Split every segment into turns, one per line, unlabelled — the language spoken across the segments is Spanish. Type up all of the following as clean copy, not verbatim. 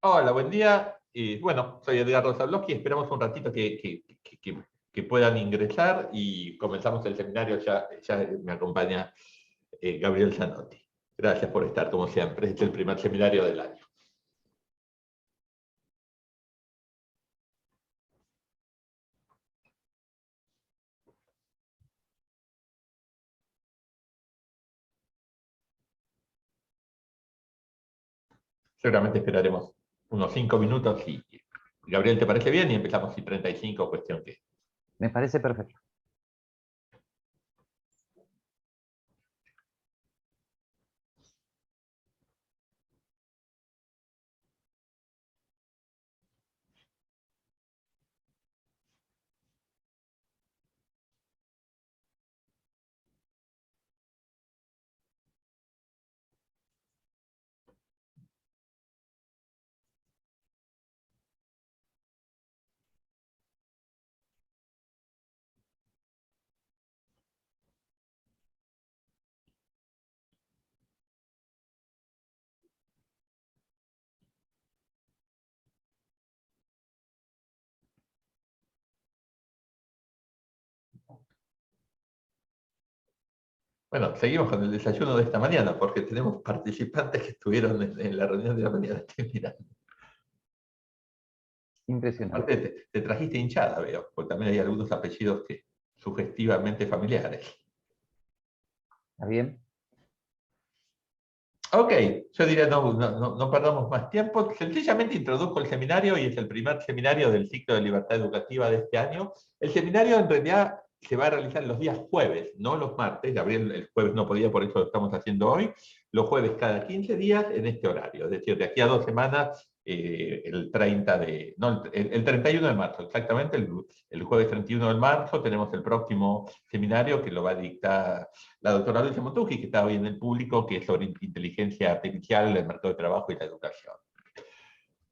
Hola, buen día. Bueno, soy Edgardo Zablocki. Esperamos un ratito que puedan ingresar y comenzamos el seminario. Ya me acompaña Gabriel Zanotti. Gracias por estar, como siempre. Este es el primer seminario del año. Seguramente esperaremos unos 5 minutos y Gabriel, ¿te parece bien? Y empezamos y 35, cuestión que...
Me parece perfecto.
Bueno, seguimos con el desayuno de esta mañana, porque tenemos participantes que estuvieron en la reunión de la mañana. Estoy mirando.
Impresionante.
Aparte, te trajiste hinchada, veo, porque también hay algunos apellidos que sugestivamente familiares.
¿Está bien?
Ok, yo diría no perdamos más tiempo. Sencillamente introduzco el seminario y es el primer seminario del ciclo de libertad educativa de este año. El seminario en realidad se va a realizar los días jueves, no los martes. Gabriel el jueves no podía, por eso lo estamos haciendo hoy. Los jueves cada 15 días en este horario. Es decir, de aquí a 2 semanas, el 30 de, no, el 31 de marzo, exactamente, el jueves 31 de marzo tenemos el próximo seminario que lo va a dictar la doctora Lucia Montucci, que está hoy en el público, que es sobre inteligencia artificial, el mercado de trabajo y la educación.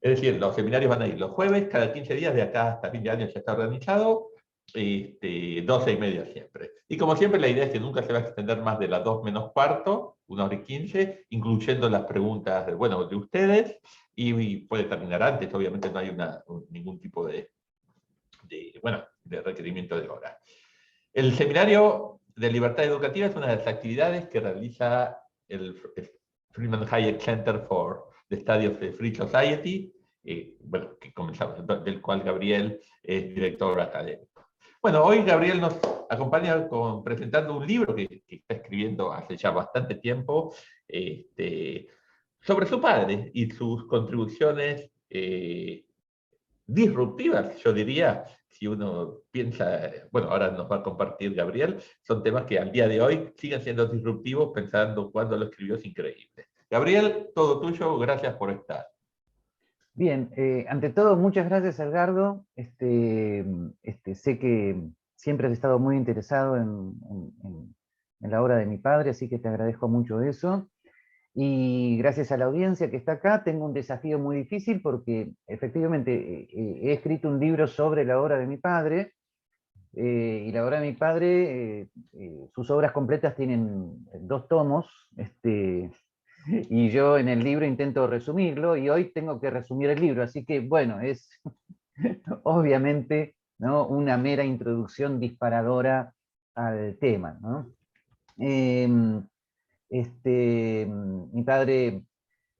Es decir, los seminarios van a ir los jueves, cada 15 días, de acá hasta fin de año ya está organizado, 12:30 siempre. Y como siempre, la idea es que nunca se va a extender más de las 2 menos cuarto, 1 hora y 15, incluyendo las preguntas de ustedes, y puede terminar antes, obviamente no hay ningún tipo de requerimiento de hora. El seminario de libertad educativa es una de las actividades que realiza el Freeman Hayek Center for the Study of the Free Society, que comenzamos, del cual Gabriel es director académico. Bueno, hoy Gabriel nos acompaña presentando un libro que está escribiendo hace ya bastante tiempo sobre su padre y sus contribuciones disruptivas, yo diría, si uno piensa, bueno, ahora nos va a compartir Gabriel, son temas que al día de hoy siguen siendo disruptivos, pensando cuando lo escribió es increíble. Gabriel, todo tuyo, gracias por estar.
Bien, ante todo, muchas gracias, Edgardo. Sé que siempre has estado muy interesado en la obra de mi padre, así que te agradezco mucho eso. Y gracias a la audiencia que está acá, tengo un desafío muy difícil porque efectivamente he escrito un libro sobre la obra de mi padre, y la obra de mi padre, sus obras completas tienen 2 tomos, y yo en el libro intento resumirlo, y hoy tengo que resumir el libro, así que bueno, es obviamente, ¿no?, una mera introducción disparadora al tema, ¿no? Mi padre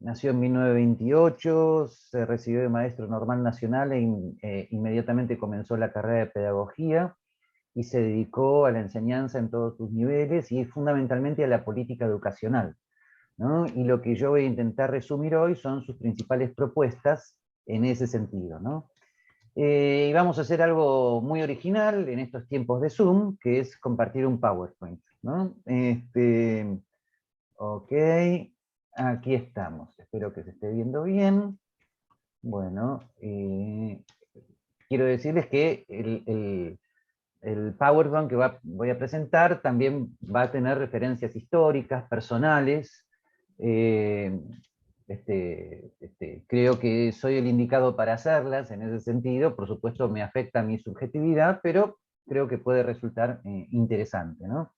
nació en 1928, se recibió de maestro normal nacional e inmediatamente comenzó la carrera de pedagogía y se dedicó a la enseñanza en todos sus niveles y fundamentalmente a la política educacional, ¿no? Y lo que yo voy a intentar resumir hoy son sus principales propuestas en ese sentido, ¿no? Y vamos a hacer algo muy original en estos tiempos de Zoom, que es compartir un PowerPoint, ¿no? Ok, aquí estamos. Espero que se esté viendo bien. Bueno, quiero decirles que el PowerPoint que voy a presentar también va a tener referencias históricas, personales. Eh, Creo que soy el indicado para hacerlas en ese sentido. Por supuesto, me afecta mi subjetividad, pero creo que puede resultar interesante, ¿no?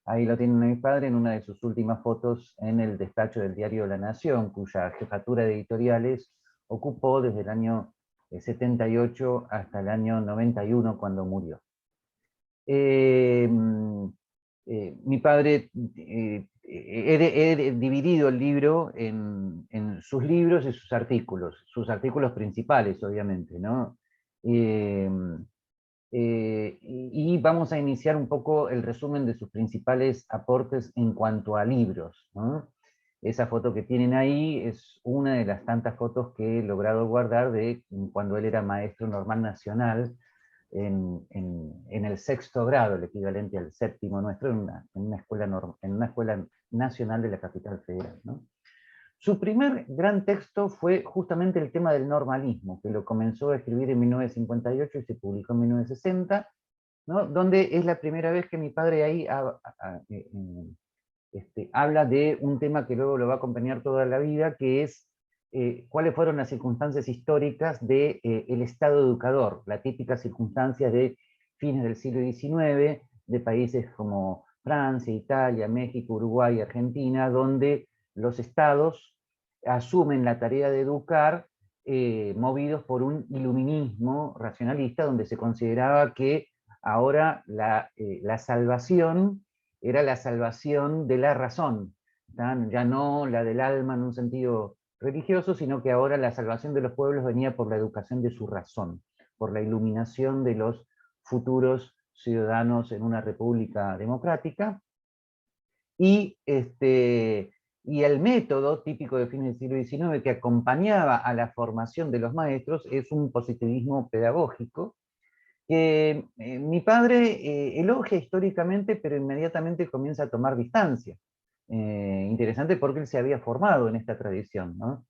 Ahí lo tienen a mi padre en una de sus últimas fotos en el despacho del diario La Nación, cuya jefatura de editoriales ocupó desde el año 78 hasta el año 91 cuando murió. Mi padre, he dividido el libro en sus libros y sus artículos principales, obviamente, ¿no? Y vamos a iniciar un poco el resumen de sus principales aportes en cuanto a libros, ¿no? Esa foto que tienen ahí es una de las tantas fotos que he logrado guardar de cuando él era maestro normal nacional en el sexto grado, el equivalente al séptimo nuestro, en una escuela nacional de la capital federal, ¿no? Su primer gran texto fue justamente el tema del normalismo, que lo comenzó a escribir en 1958 y se publicó en 1960, ¿no? Donde es la primera vez que mi padre ahí habla de un tema que luego lo va a acompañar toda la vida, que es cuáles fueron las circunstancias históricas del el Estado educador, la típica circunstancia de fines del siglo XIX, de países como Francia, Italia, México, Uruguay, Argentina, donde los estados asumen la tarea de educar movidos por un iluminismo racionalista, donde se consideraba que ahora la salvación era la salvación de la razón, ¿tá? Ya no la del alma en un sentido religioso, sino que ahora la salvación de los pueblos venía por la educación de su razón, por la iluminación de los futuros ciudadanos en una república democrática, y, y el método típico de fines del siglo XIX que acompañaba a la formación de los maestros es un positivismo pedagógico, que mi padre elogia históricamente, pero inmediatamente comienza a tomar distancia. Interesante porque él se había formado en esta tradición, ¿no?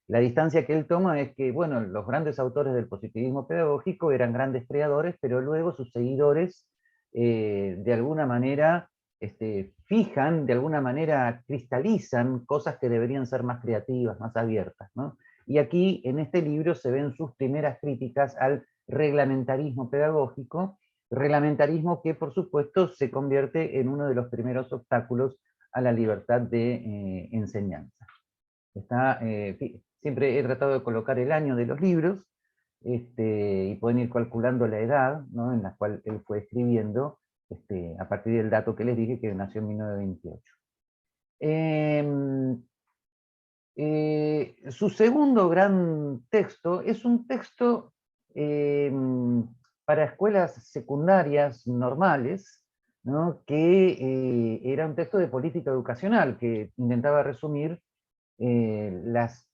La distancia que él toma es que, bueno, los grandes autores del positivismo pedagógico eran grandes creadores, pero luego sus seguidores, de alguna manera, fijan, de alguna manera cristalizan cosas que deberían ser más creativas, más abiertas, ¿no? Y aquí, en este libro, se ven sus primeras críticas al reglamentarismo pedagógico, reglamentarismo que por supuesto se convierte en uno de los primeros obstáculos a la libertad de enseñanza. Siempre he tratado de colocar el año de los libros, y pueden ir calculando la edad, ¿no?, en la cual él fue escribiendo, a partir del dato que les dije, que nació en 1928. Su segundo gran texto es un texto para escuelas secundarias normales, ¿no?, que era un texto de política educacional, que intentaba resumir las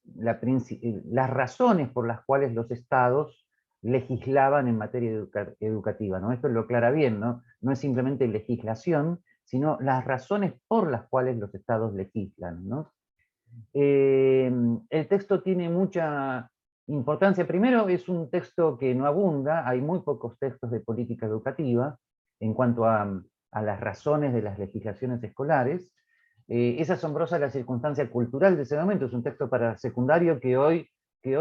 razones por las cuales los estados legislaban en materia educativa, ¿no? Esto lo aclara bien, ¿no? No es simplemente legislación, sino las razones por las cuales los estados legislan, ¿no? El texto tiene mucha importancia. Primero, es un texto que no abunda, hay muy pocos textos de política educativa en cuanto a las razones de las legislaciones escolares. Es asombrosa la circunstancia cultural de ese momento, es un texto para secundario que hoy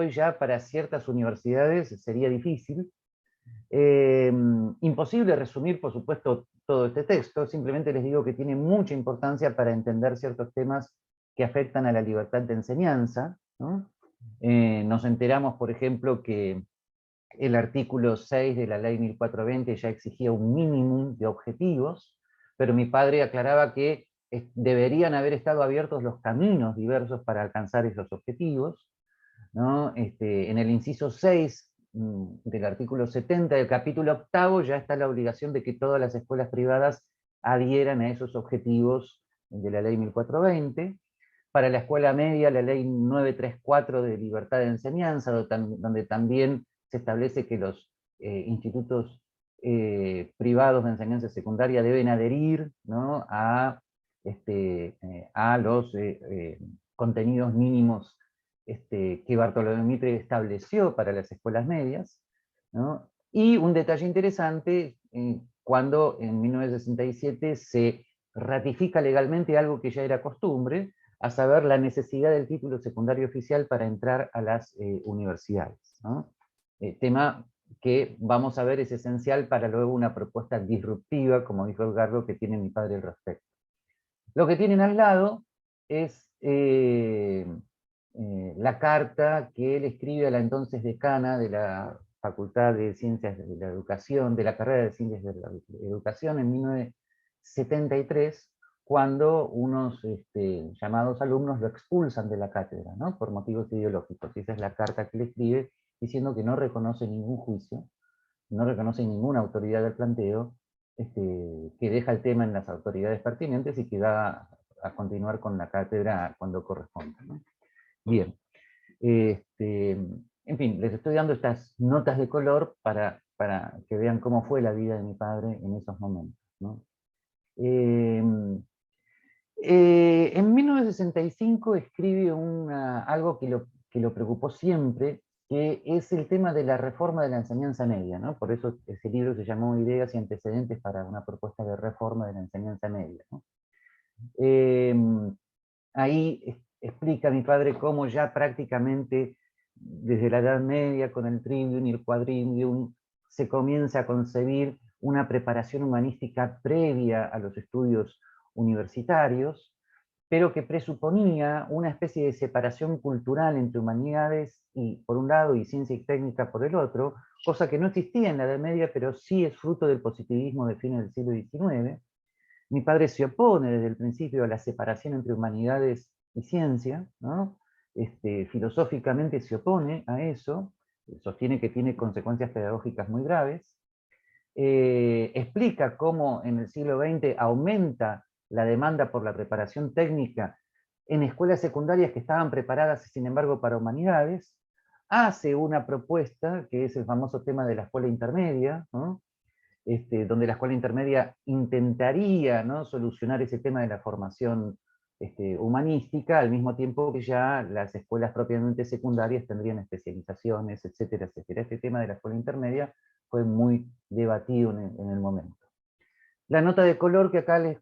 ya para ciertas universidades sería difícil. Imposible resumir, por supuesto, todo este texto, simplemente les digo que tiene mucha importancia para entender ciertos temas que afectan a la libertad de enseñanza, ¿no? Nos enteramos, por ejemplo, que el artículo 6 de la ley 1420 ya exigía un mínimo de objetivos, pero mi padre aclaraba que deberían haber estado abiertos los caminos diversos para alcanzar esos objetivos, ¿no? En el inciso 6 del artículo 70 del capítulo octavo ya está la obligación de que todas las escuelas privadas adhieran a esos objetivos de la ley 1420. Para la escuela media, la ley 934 de libertad de enseñanza, donde también se establece que los institutos privados de enseñanza secundaria deben adherir, ¿no?, a los contenidos mínimos que Bartolomé Mitre estableció para las escuelas medias, ¿no? Y un detalle interesante, cuando en 1967 se ratifica legalmente algo que ya era costumbre, a saber la necesidad del título secundario oficial para entrar a las universidades, ¿no? Tema que vamos a ver es esencial para luego una propuesta disruptiva, como dijo Edgardo, que tiene mi padre al respecto. Lo que tienen al lado es la carta que él escribe a la entonces decana de la Facultad de Ciencias de la Educación, de la carrera de Ciencias de la Educación en 1973, cuando unos llamados alumnos lo expulsan de la cátedra, ¿no? Por motivos ideológicos. Y esa es la carta que le escribe diciendo que no reconoce ningún juicio, no reconoce ninguna autoridad del planteo, que deja el tema en las autoridades pertinentes y que va a continuar con la cátedra cuando corresponda, ¿no? Bien. En fin, les estoy dando estas notas de color para que vean cómo fue la vida de mi padre en esos momentos, ¿no? En 1965 escribe algo que lo preocupó siempre, que es el tema de la reforma de la enseñanza media, ¿no? Por eso ese libro se llamó Ideas y antecedentes para una propuesta de reforma de la enseñanza media, ¿no? Ahí explica mi padre cómo ya prácticamente desde la Edad Media, con el trivium y el quadrivium, se comienza a concebir una preparación humanística previa a los estudios universitarios, pero que presuponía una especie de separación cultural entre humanidades y, por un lado, y ciencia y técnica por el otro, cosa que no existía en la Edad Media, pero sí es fruto del positivismo de fines del siglo XIX. Mi padre se opone desde el principio a la separación entre humanidades y ciencia, ¿no? Filosóficamente se opone a eso, sostiene que tiene consecuencias pedagógicas muy graves, explica cómo en el siglo XX aumenta la demanda por la preparación técnica en escuelas secundarias que estaban preparadas, sin embargo, para humanidades, hace una propuesta, que es el famoso tema de la escuela intermedia, ¿no? Donde la escuela intermedia intentaría, ¿no?, solucionar ese tema de la formación humanística, al mismo tiempo que ya las escuelas propiamente secundarias tendrían especializaciones, etcétera, etcétera. Este tema de la escuela intermedia fue muy debatido en el momento. La nota de color que acá les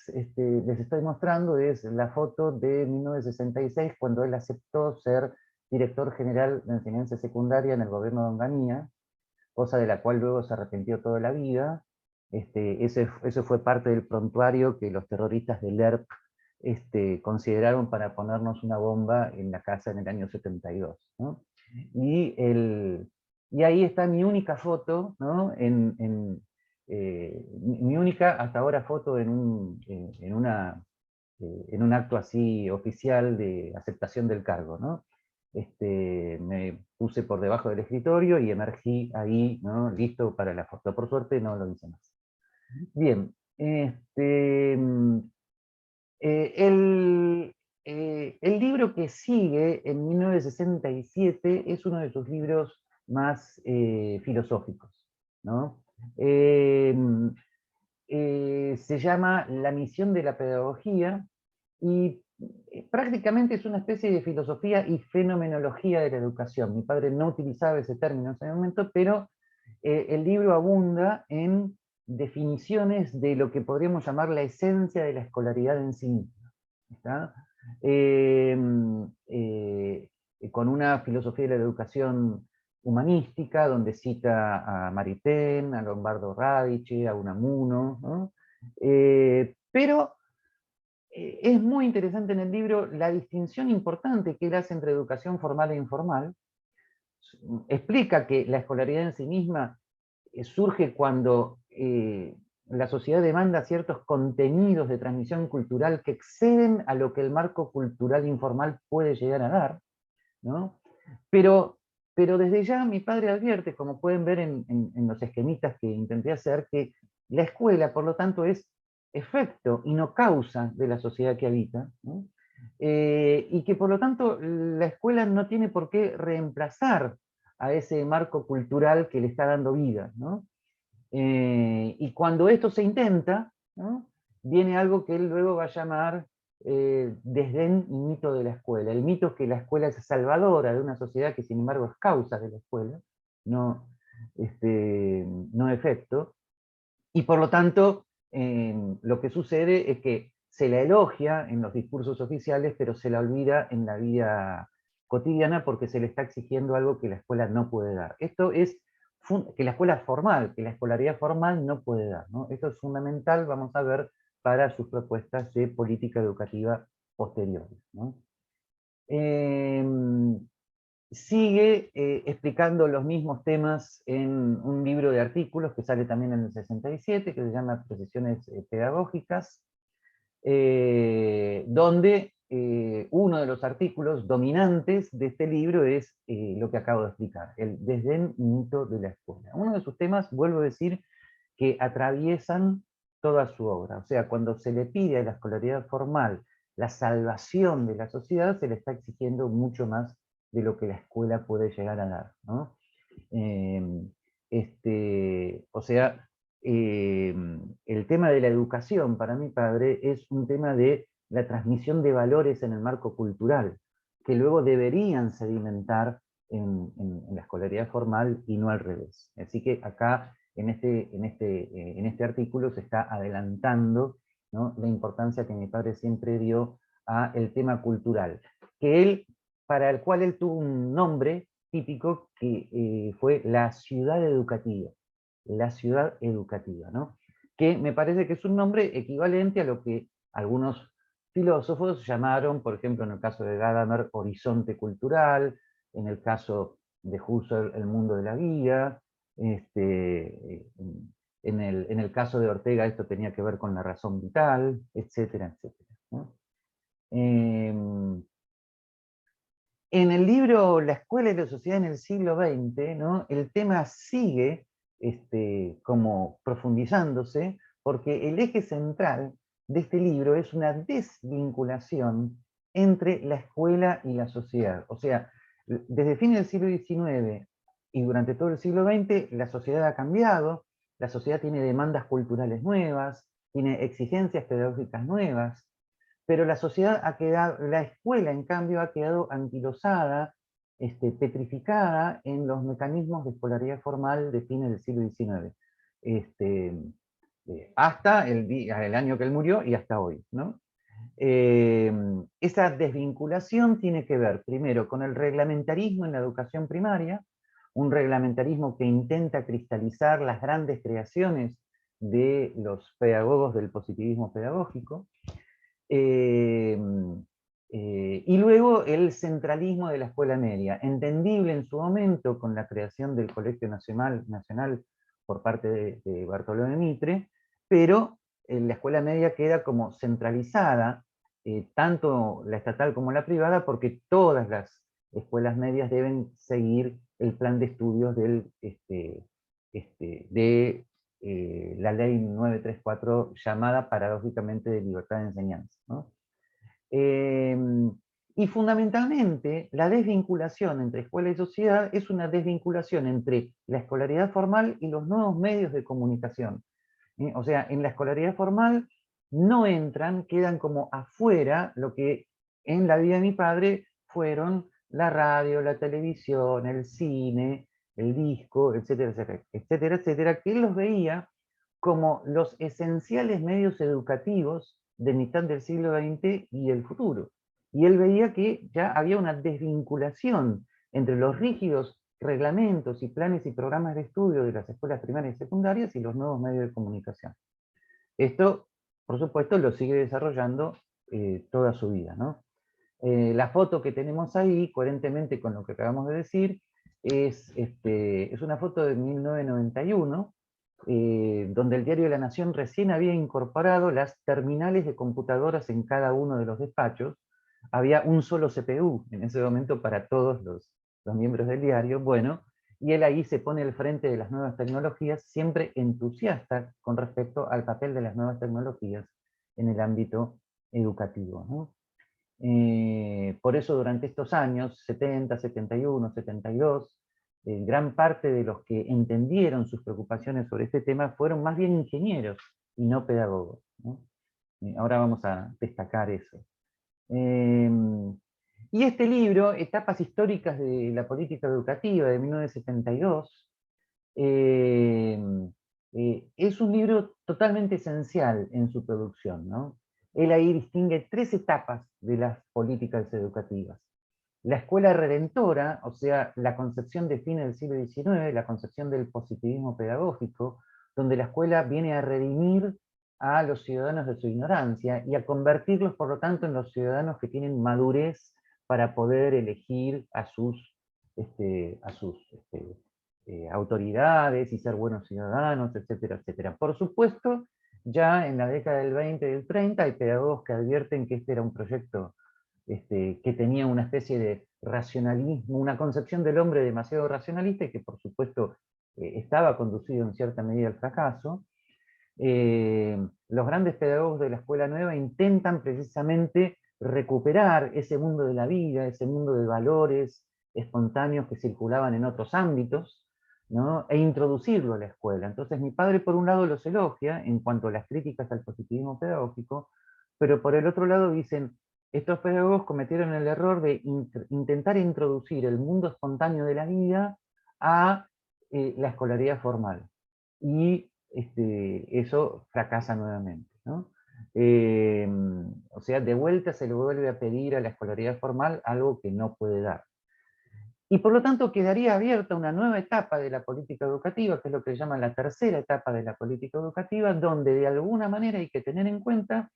estoy mostrando es la foto de 1966, cuando él aceptó ser director general de enseñanza secundaria en el gobierno de Onganía, cosa de la cual luego se arrepintió toda la vida. Eso fue parte del prontuario que los terroristas del ERP consideraron para ponernos una bomba en la casa en el año 72, ¿no? Y ahí está mi única foto, ¿no? Mi única hasta ahora foto en un acto así oficial de aceptación del cargo, ¿no? Me puse por debajo del escritorio y emergí ahí, ¿no?, listo para la foto. Por suerte no lo hice más. Bien, el libro que sigue en 1967 es uno de sus libros más filosóficos, ¿no? Se llama La misión de la pedagogía, y prácticamente es una especie de filosofía y fenomenología de la educación. Mi padre no utilizaba ese término en ese momento, pero el libro abunda en definiciones de lo que podríamos llamar la esencia de la escolaridad en sí misma, ¿está? Eh, con una filosofía de la educación humanística, donde cita a Maritain, a Lombardo Radice, a Unamuno, ¿no? Pero es muy interesante en el libro la distinción importante que él hace entre educación formal e informal. Explica que la escolaridad en sí misma surge cuando la sociedad demanda ciertos contenidos de transmisión cultural que exceden a lo que el marco cultural informal puede llegar a dar, ¿no? Pero desde ya mi padre advierte, como pueden ver en los esquemitas que intenté hacer, que la escuela, por lo tanto, es efecto y no causa de la sociedad que habita, ¿no? Y que por lo tanto la escuela no tiene por qué reemplazar a ese marco cultural que le está dando vida, ¿no? Y cuando esto se intenta, ¿no?, viene algo que él luego va a llamar desdén y mito de la escuela. El mito es que la escuela es salvadora de una sociedad que sin embargo es causa de la escuela, no, no efecto, y por lo tanto lo que sucede es que se la elogia en los discursos oficiales, pero se la olvida en la vida cotidiana porque se le está exigiendo algo que la escuela no puede dar. Esto es que la escuela formal, que la escolaridad formal no puede dar, ¿no? Esto es fundamental, vamos a ver, para sus propuestas de política educativa posteriores, ¿no? Sigue explicando los mismos temas en un libro de artículos que sale también en el 67, que se llama Procesiones Pedagógicas, donde uno de los artículos dominantes de este libro es lo que acabo de explicar, el desdén y mito de la escuela. Uno de sus temas, vuelvo a decir, que atraviesan toda su obra. O sea, cuando se le pide a la escolaridad formal la salvación de la sociedad, se le está exigiendo mucho más de lo que la escuela puede llegar a dar, ¿no? O sea, el tema de la educación para mi padre es un tema de la transmisión de valores en el marco cultural, que luego deberían sedimentar en la escolaridad formal y no al revés. Así que acá, en este artículo, se está adelantando, ¿no?, la importancia que mi padre siempre dio al tema cultural, que para el cual él tuvo un nombre típico que fue la ciudad educativa. La ciudad educativa, ¿no? Que me parece que es un nombre equivalente a lo que algunos filósofos llamaron, por ejemplo, en el caso de Gadamer, horizonte cultural, en el caso de Husserl, el mundo de la vida, en el caso de Ortega esto tenía que ver con la razón vital, etcétera, etcétera, ¿no? En el libro La escuela y la sociedad en el siglo XX, ¿no?, el tema sigue como profundizándose, porque el eje central de este libro es una desvinculación entre la escuela y la sociedad. O sea, desde fines del siglo XIX y durante todo el siglo XX, la sociedad ha cambiado, la sociedad tiene demandas culturales nuevas, tiene exigencias pedagógicas nuevas, pero la sociedad ha quedado, la escuela en cambio ha quedado anquilosada, petrificada en los mecanismos de escolaridad formal de fines del siglo XIX. Hasta el año que él murió y hasta hoy, ¿no? Esa desvinculación tiene que ver primero con el reglamentarismo en la educación primaria, un reglamentarismo que intenta cristalizar las grandes creaciones de los pedagogos del positivismo pedagógico, y luego el centralismo de la escuela media, entendible en su momento con la creación del Colegio Nacional por parte de Bartolomé Mitre, pero la escuela media queda como centralizada, tanto la estatal como la privada, porque todas las escuelas medias deben seguir el plan de estudios de la ley 934, llamada paradójicamente de libertad de enseñanza, ¿no? Y fundamentalmente, la desvinculación entre escuela y sociedad es una desvinculación entre la escolaridad formal y los nuevos medios de comunicación. O sea, en la escolaridad formal no entran, quedan como afuera lo que en la vida de mi padre fueron la radio, la televisión, el cine, el disco, etcétera, etcétera, etcétera, etcétera, que él los veía como los esenciales medios educativos de mitad del siglo XX y el futuro. Y él veía que ya había una desvinculación entre los rígidos reglamentos y planes y programas de estudio de las escuelas primarias y secundarias y los nuevos medios de comunicación. Esto, por supuesto, lo sigue desarrollando toda su vida, ¿no? La foto que tenemos ahí, coherentemente con lo que acabamos de decir, es una foto de 1991, donde el diario La Nación recién había incorporado las terminales de computadoras en cada uno de los despachos. Había un solo CPU en ese momento para todos los miembros del diario. Bueno, y él ahí se pone al frente de las nuevas tecnologías, siempre entusiasta con respecto al papel de las nuevas tecnologías en el ámbito educativo, ¿no? Por eso durante estos años, 70, 71, 72, gran parte de los que entendieron sus preocupaciones sobre este tema fueron más bien ingenieros y no pedagogos, ¿no? Ahora vamos a destacar eso. Y este libro, Etapas históricas de la política educativa, de 1972, es un libro totalmente esencial en su producción, ¿no? Él ahí distingue 3 etapas de las políticas educativas. La escuela redentora, o sea, la concepción de fines del siglo XIX, la concepción del positivismo pedagógico, donde la escuela viene a redimir a los ciudadanos de su ignorancia y a convertirlos, por lo tanto, en los ciudadanos que tienen madurez para poder elegir a sus autoridades y ser buenos ciudadanos, etcétera, etcétera. Por supuesto, ya en la década del 20 y del 30 hay pedagogos que advierten que este era un proyecto que tenía una especie de racionalismo, una concepción del hombre demasiado racionalista y que por supuesto estaba conducido en cierta medida al fracaso. Los grandes pedagogos de la Escuela Nueva intentan precisamente recuperar ese mundo de la vida, ese mundo de valores espontáneos que circulaban en otros ámbitos, ¿no? E introducirlo a la escuela. Entonces mi padre por un lado los elogia en cuanto a las críticas al positivismo pedagógico, pero por el otro lado dicen, estos pedagogos cometieron el error de intentar introducir el mundo espontáneo de la vida a la escolaridad formal. Y eso fracasa nuevamente, ¿no? O sea, de vuelta se le vuelve a pedir a la escolaridad formal algo que no puede dar. Y por lo tanto quedaría abierta una nueva etapa de la política educativa, que es lo que llaman la tercera etapa de la política educativa, donde de alguna manera hay que tener en cuenta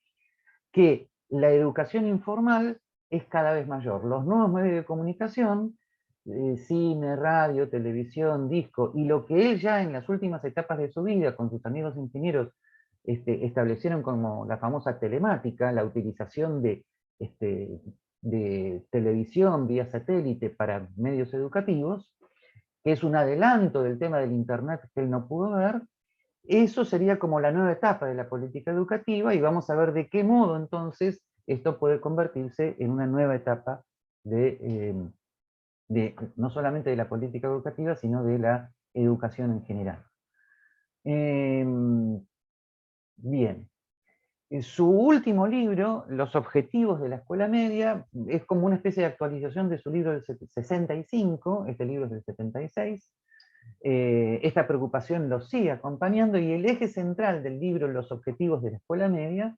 que la educación informal es cada vez mayor. Los nuevos medios de comunicación, cine, radio, televisión, disco, y lo que él ya en las últimas etapas de su vida, con sus amigos ingenieros, establecieron como la famosa telemática, la utilización de televisión vía satélite para medios educativos, que es un adelanto del tema del Internet que él no pudo ver. Eso sería como la nueva etapa de la política educativa y vamos a ver de qué modo entonces esto puede convertirse en una nueva etapa no solamente de la política educativa, sino de la educación en general. Bien. Su último libro, Los objetivos de la escuela media, es como una especie de actualización de su libro del 65, este libro es del 76. Esta preocupación lo sigue acompañando y el eje central del libro Los objetivos de la escuela media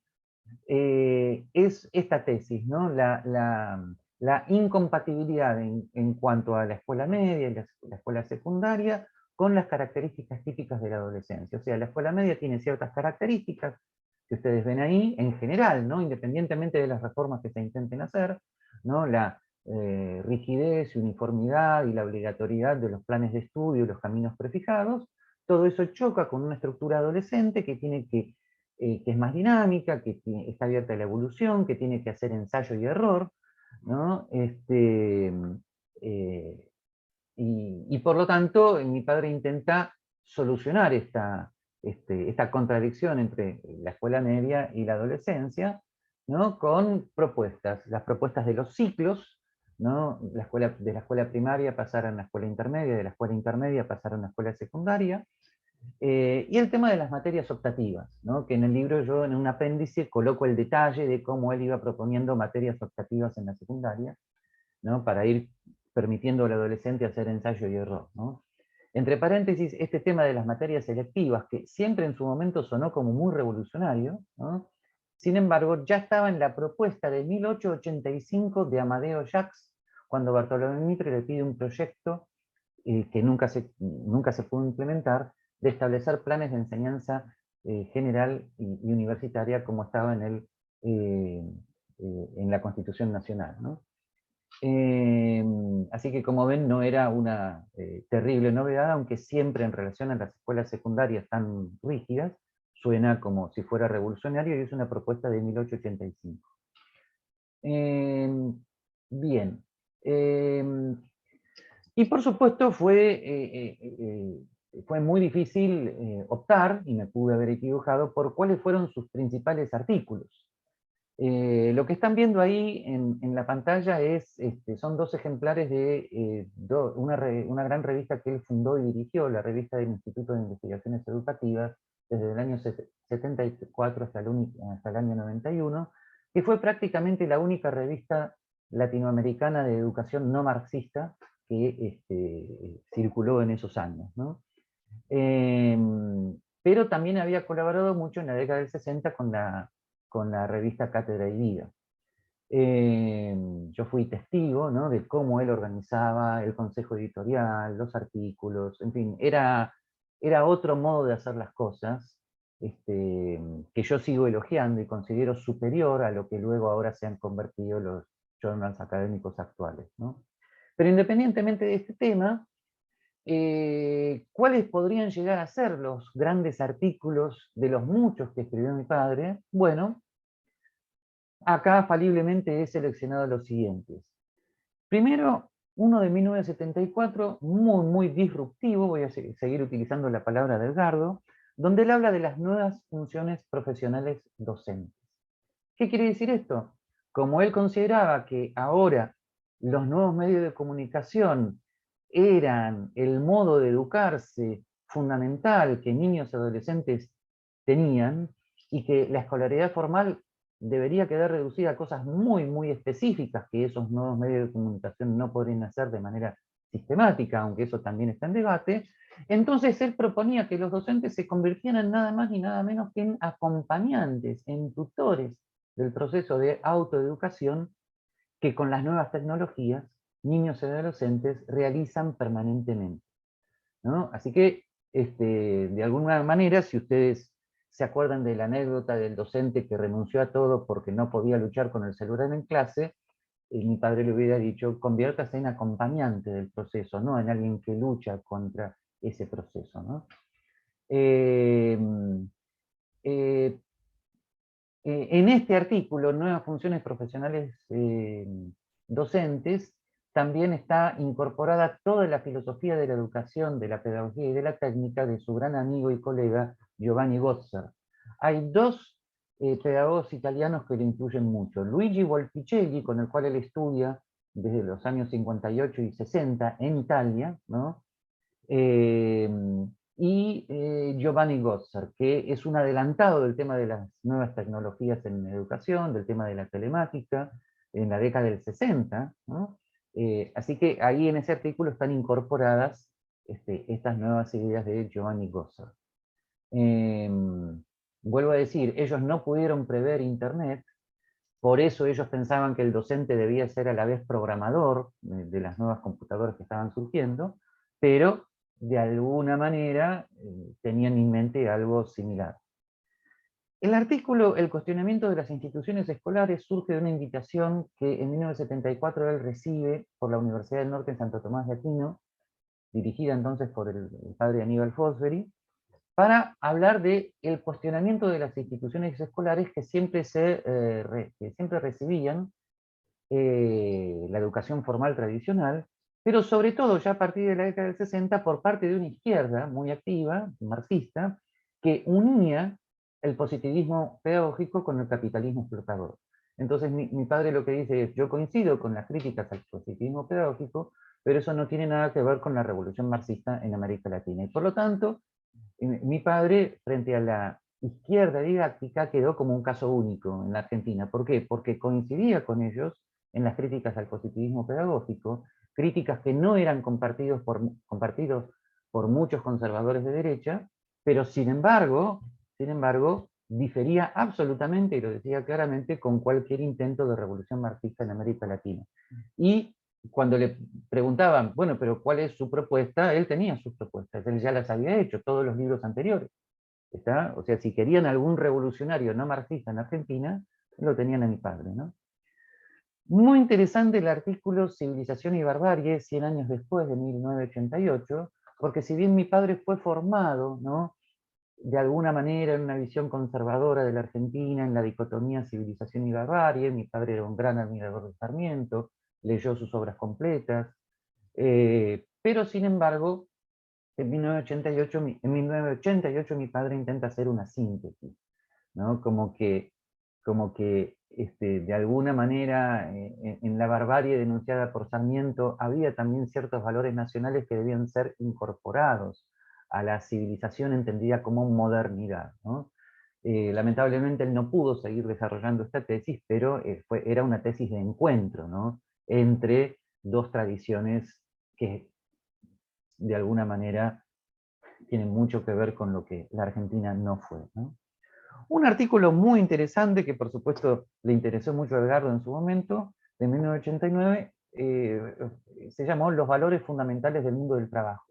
es esta tesis, ¿no? La incompatibilidad en cuanto a la escuela media y la escuela secundaria con las características típicas de la adolescencia. O sea, la escuela media tiene ciertas características que ustedes ven ahí, en general, ¿no? Independientemente de las reformas que se intenten hacer, ¿no? La rigidez, uniformidad y la obligatoriedad de los planes de estudio y los caminos prefijados, todo eso choca con una estructura adolescente que es más dinámica, que está abierta a la evolución, que tiene que hacer ensayo y error, ¿no? Y por lo tanto, mi padre intenta solucionar esta contradicción entre la escuela media y la adolescencia, ¿no? Con propuestas, las propuestas de los ciclos, ¿no? De la escuela primaria pasar a la escuela intermedia, de la escuela intermedia pasar a una escuela secundaria, y el tema de las materias optativas, ¿no? Que en el libro yo en un apéndice coloco el detalle de cómo él iba proponiendo materias optativas en la secundaria, ¿no? Para ir permitiendo al adolescente hacer ensayo y error, ¿no? Entre paréntesis, este tema de las materias selectivas, que siempre en su momento sonó como muy revolucionario, ¿no? Sin embargo, ya estaba en la propuesta de 1885 de Amadeo Jacques, cuando Bartolomé Mitre le pide un proyecto que nunca se pudo implementar, de establecer planes de enseñanza general y universitaria como estaba en la Constitución Nacional, ¿no? Así que como ven no era una terrible novedad, aunque siempre en relación a las escuelas secundarias tan rígidas, suena como si fuera revolucionario y es una propuesta de 1885. Bien. Y por supuesto fue muy difícil optar, y me pude haber equivocado, por cuáles fueron sus principales artículos. Lo que están viendo ahí en la pantalla son dos ejemplares de una gran revista que él fundó y dirigió, la revista del Instituto de Investigaciones Educativas, desde el año 74 hasta el año 91, que fue prácticamente la única revista latinoamericana de educación no marxista que circuló en esos años, ¿no? Pero también había colaborado mucho en la década del 60 con la revista Cátedra y Vida. Yo fui testigo, ¿no? De cómo él organizaba el consejo editorial, los artículos, en fin, era otro modo de hacer las cosas, que yo sigo elogiando y considero superior a lo que luego ahora se han convertido journals académicos actuales, ¿no? Pero independientemente de este tema, ¿cuáles podrían llegar a ser los grandes artículos de los muchos que escribió mi padre? Bueno, acá faliblemente he seleccionado los siguientes. Primero, uno de 1974, muy disruptivo, voy a seguir utilizando la palabra de Edgardo, donde él habla de las nuevas funciones profesionales docentes. ¿Qué quiere decir esto? Como él consideraba que ahora los nuevos medios de comunicación eran el modo de educarse fundamental que niños y adolescentes tenían, y que la escolaridad formal debería quedar reducida a cosas muy específicas que esos nuevos medios de comunicación no podrían hacer de manera sistemática, aunque eso también está en debate. Entonces él proponía que los docentes se convirtieran nada más ni nada menos que en acompañantes, en tutores del proceso de autoeducación que con las nuevas tecnologías niños y adolescentes realizan permanentemente, ¿no? Así que, de alguna manera, si ustedes se acuerdan de la anécdota del docente que renunció a todo porque no podía luchar con el celular en clase, mi padre le hubiera dicho, conviértase en acompañante del proceso, no en alguien que lucha contra ese proceso, ¿no? Eh, eh, en este artículo, Nuevas Funciones Profesionales Docentes, también está incorporada toda la filosofía de la educación, de la pedagogía y de la técnica de su gran amigo y colega Giovanni Gozzer. Hay dos pedagogos italianos que le influyen mucho. Luigi Volpicelli, con el cual él estudia desde los años 58 y 60 en Italia, ¿no? Y Giovanni Gozzer, que es un adelantado del tema de las nuevas tecnologías en educación, del tema de la telemática, en la década del 60, ¿no? Así que ahí en ese artículo están incorporadas estas nuevas ideas de Giovanni Gozzer. Vuelvo a decir, ellos no pudieron prever Internet, por eso ellos pensaban que el docente debía ser a la vez programador de las nuevas computadoras que estaban surgiendo, pero de alguna manera tenían en mente algo similar. El artículo El cuestionamiento de las instituciones escolares surge de una invitación que en 1974 él recibe por la Universidad del Norte en Santo Tomás de Aquino, dirigida entonces por el padre Aníbal Fosbury, para hablar del cuestionamiento de las instituciones escolares que siempre recibían la educación formal tradicional, pero sobre todo ya a partir de la década del 60 por parte de una izquierda muy activa, marxista, que unía el positivismo pedagógico con el capitalismo explotador. Entonces mi padre lo que dice es, yo coincido con las críticas al positivismo pedagógico, pero eso no tiene nada que ver con la revolución marxista en América Latina. Y por lo tanto, mi padre, frente a la izquierda didáctica, quedó como un caso único en la Argentina. ¿Por qué? Porque coincidía con ellos en las críticas al positivismo pedagógico, críticas que no eran compartidos por muchos conservadores de derecha, pero sin embargo, difería absolutamente, y lo decía claramente, con cualquier intento de revolución marxista en América Latina. Y cuando le preguntaban, bueno, pero ¿cuál es su propuesta? Él tenía sus propuestas, él ya las había hecho, todos los libros anteriores. ¿Está? O sea, si querían algún revolucionario no marxista en Argentina, lo tenían a mi padre, ¿no? Muy interesante el artículo Civilización y Barbarie, 100 años después de 1988, porque si bien mi padre fue formado, ¿no?, de alguna manera en una visión conservadora de la Argentina, en la dicotomía civilización y barbarie, mi padre era un gran admirador de Sarmiento, leyó sus obras completas, pero sin embargo, en 1988 mi padre intenta hacer una síntesis, ¿no? Como que de alguna manera en la barbarie denunciada por Sarmiento había también ciertos valores nacionales que debían ser incorporados a la civilización entendida como modernidad, ¿no? Lamentablemente él no pudo seguir desarrollando esta tesis, pero era una tesis de encuentro, ¿no?, entre dos tradiciones que de alguna manera tienen mucho que ver con lo que la Argentina no fue, ¿no? Un artículo muy interesante que por supuesto le interesó mucho a Edgardo en su momento, de 1989, se llamó Los valores fundamentales del mundo del trabajo,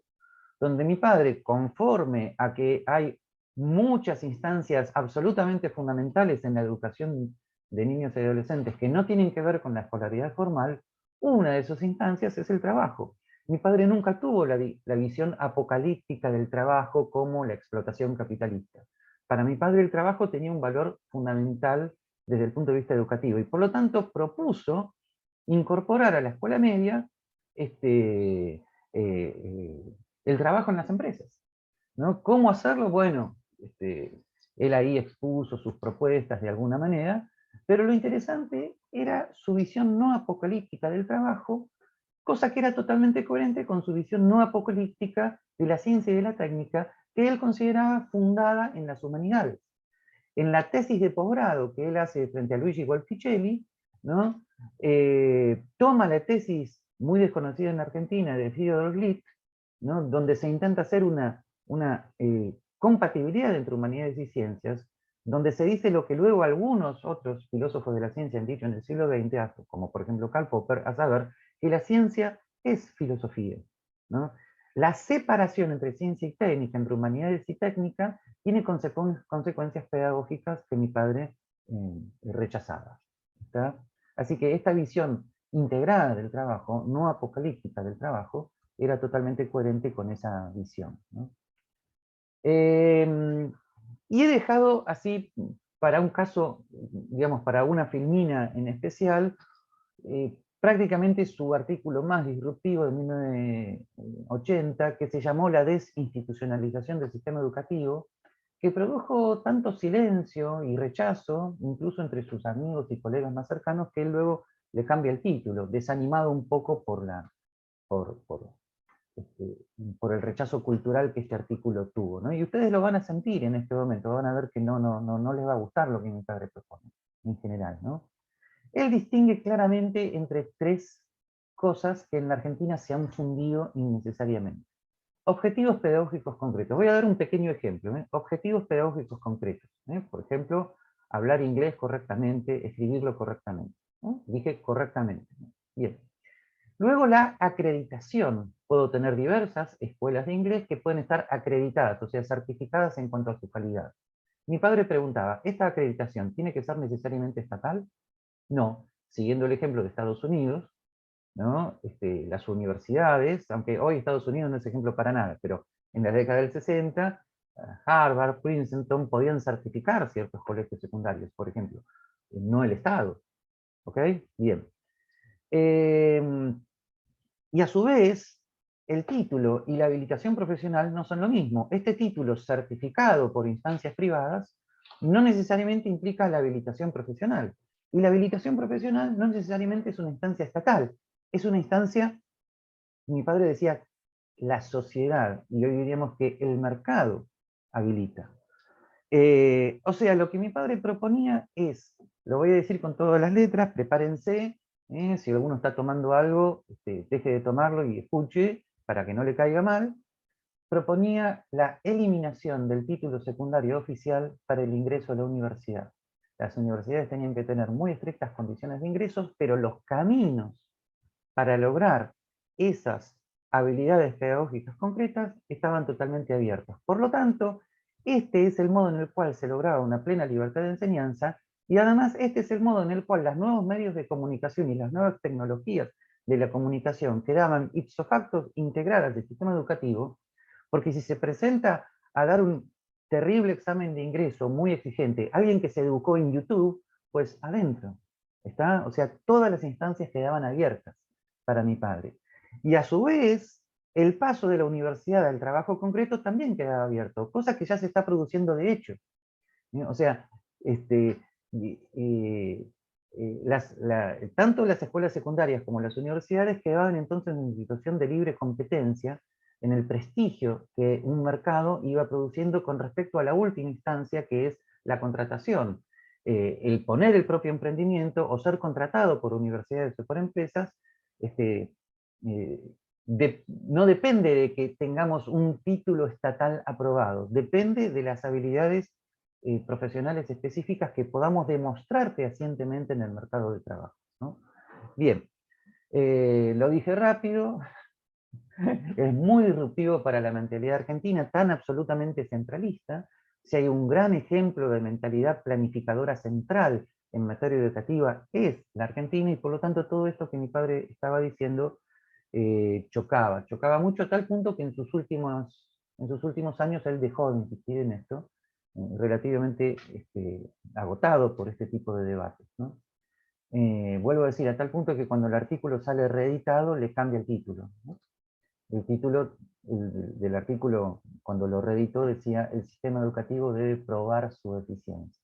donde mi padre, conforme a que hay muchas instancias absolutamente fundamentales en la educación de niños y adolescentes que no tienen que ver con la escolaridad formal, una de sus instancias es el trabajo. Mi padre nunca tuvo la visión apocalíptica del trabajo como la explotación capitalista. Para mi padre el trabajo tenía un valor fundamental desde el punto de vista educativo, y por lo tanto propuso incorporar a la escuela media el trabajo en las empresas, ¿no? ¿Cómo hacerlo? Bueno, él ahí expuso sus propuestas de alguna manera, pero lo interesante era su visión no apocalíptica del trabajo, cosa que era totalmente coherente con su visión no apocalíptica de la ciencia y de la técnica, que él consideraba fundada en las humanidades. En la tesis de posgrado que él hace frente a Luigi Wolficelli, ¿no? Toma la tesis muy desconocida en Argentina de Theodor Glick, ¿no? Donde se intenta hacer una compatibilidad entre humanidades y ciencias, donde se dice lo que luego algunos otros filósofos de la ciencia han dicho en el siglo XX, como por ejemplo Karl Popper, a saber que la ciencia es filosofía, ¿no? La separación entre ciencia y técnica, entre humanidades y técnica, tiene consecuencias pedagógicas que mi padre rechazaba. ¿Está? Así que esta visión integrada del trabajo, no apocalíptica del trabajo, era totalmente coherente con esa visión, ¿no? Y he dejado así, para un caso, digamos, para una filmina en especial, prácticamente su artículo más disruptivo de 1980, que se llamó La desinstitucionalización del sistema educativo, que produjo tanto silencio y rechazo, incluso entre sus amigos y colegas más cercanos, que él luego le cambia el título, desanimado un poco por, por, este, por el rechazo cultural que este artículo tuvo, ¿no? Y ustedes lo van a sentir en este momento, van a ver que no les va a gustar lo que mi padre propone, en general, ¿no? Él distingue claramente entre tres cosas que en la Argentina se han fundido innecesariamente. Objetivos pedagógicos concretos. Voy a dar un pequeño ejemplo. Objetivos pedagógicos concretos. Por ejemplo, hablar inglés correctamente, escribirlo correctamente. Dije correctamente. Bien. Luego la acreditación. Puedo tener diversas escuelas de inglés que pueden estar acreditadas, o sea, certificadas en cuanto a su calidad. Mi padre preguntaba, ¿esta acreditación tiene que ser necesariamente estatal? No. Siguiendo el ejemplo de Estados Unidos, ¿no? Las universidades, aunque hoy Estados Unidos no es ejemplo para nada, pero en la década del 60, Harvard, Princeton podían certificar ciertos colegios secundarios, por ejemplo, no el Estado. ¿Ok? Bien. Y a su vez, el título y la habilitación profesional no son lo mismo. Este título certificado por instancias privadas no necesariamente implica la habilitación profesional. Y la habilitación profesional no necesariamente es una instancia estatal, es una instancia, mi padre decía, la sociedad, y hoy diríamos que el mercado habilita. O sea, lo que mi padre proponía es, lo voy a decir con todas las letras, prepárense, si alguno está tomando algo, deje de tomarlo y escuche para que no le caiga mal. Proponía la eliminación del título secundario oficial para el ingreso a la universidad. Las universidades tenían que tener muy estrictas condiciones de ingresos, pero los caminos para lograr esas habilidades pedagógicas concretas estaban totalmente abiertos. Por lo tanto, este es el modo en el cual se lograba una plena libertad de enseñanza, y además este es el modo en el cual los nuevos medios de comunicación y las nuevas tecnologías de la comunicación quedaban ipso facto integradas del sistema educativo, porque si se presenta a dar un terrible examen de ingreso muy exigente, alguien que se educó en YouTube, pues adentro, ¿está? O sea, todas las instancias quedaban abiertas para mi padre. Y a su vez, el paso de la universidad al trabajo concreto también quedaba abierto, cosa que ya se está produciendo de hecho. O sea, tanto las escuelas secundarias como las universidades quedaban entonces en situación de libre competencia en el prestigio que un mercado iba produciendo con respecto a la última instancia, que es la contratación. El poner el propio emprendimiento o ser contratado por universidades o por empresas, no depende de que tengamos un título estatal aprobado, depende de las habilidades profesionales específicas que podamos demostrar fehacientemente en el mercado de trabajo, ¿no? Bien, lo dije rápido, es muy disruptivo para la mentalidad argentina, tan absolutamente centralista, si hay un gran ejemplo de mentalidad planificadora central en materia educativa, es la Argentina, y por lo tanto todo esto que mi padre estaba diciendo chocaba mucho, a tal punto que en sus últimos años él dejó de insistir en esto, relativamente agotado por este tipo de debates, ¿no? Vuelvo a decir, a tal punto que cuando el artículo sale reeditado, le cambia el título, ¿no? El título del artículo, cuando lo reeditó, decía: el sistema educativo debe probar su eficiencia.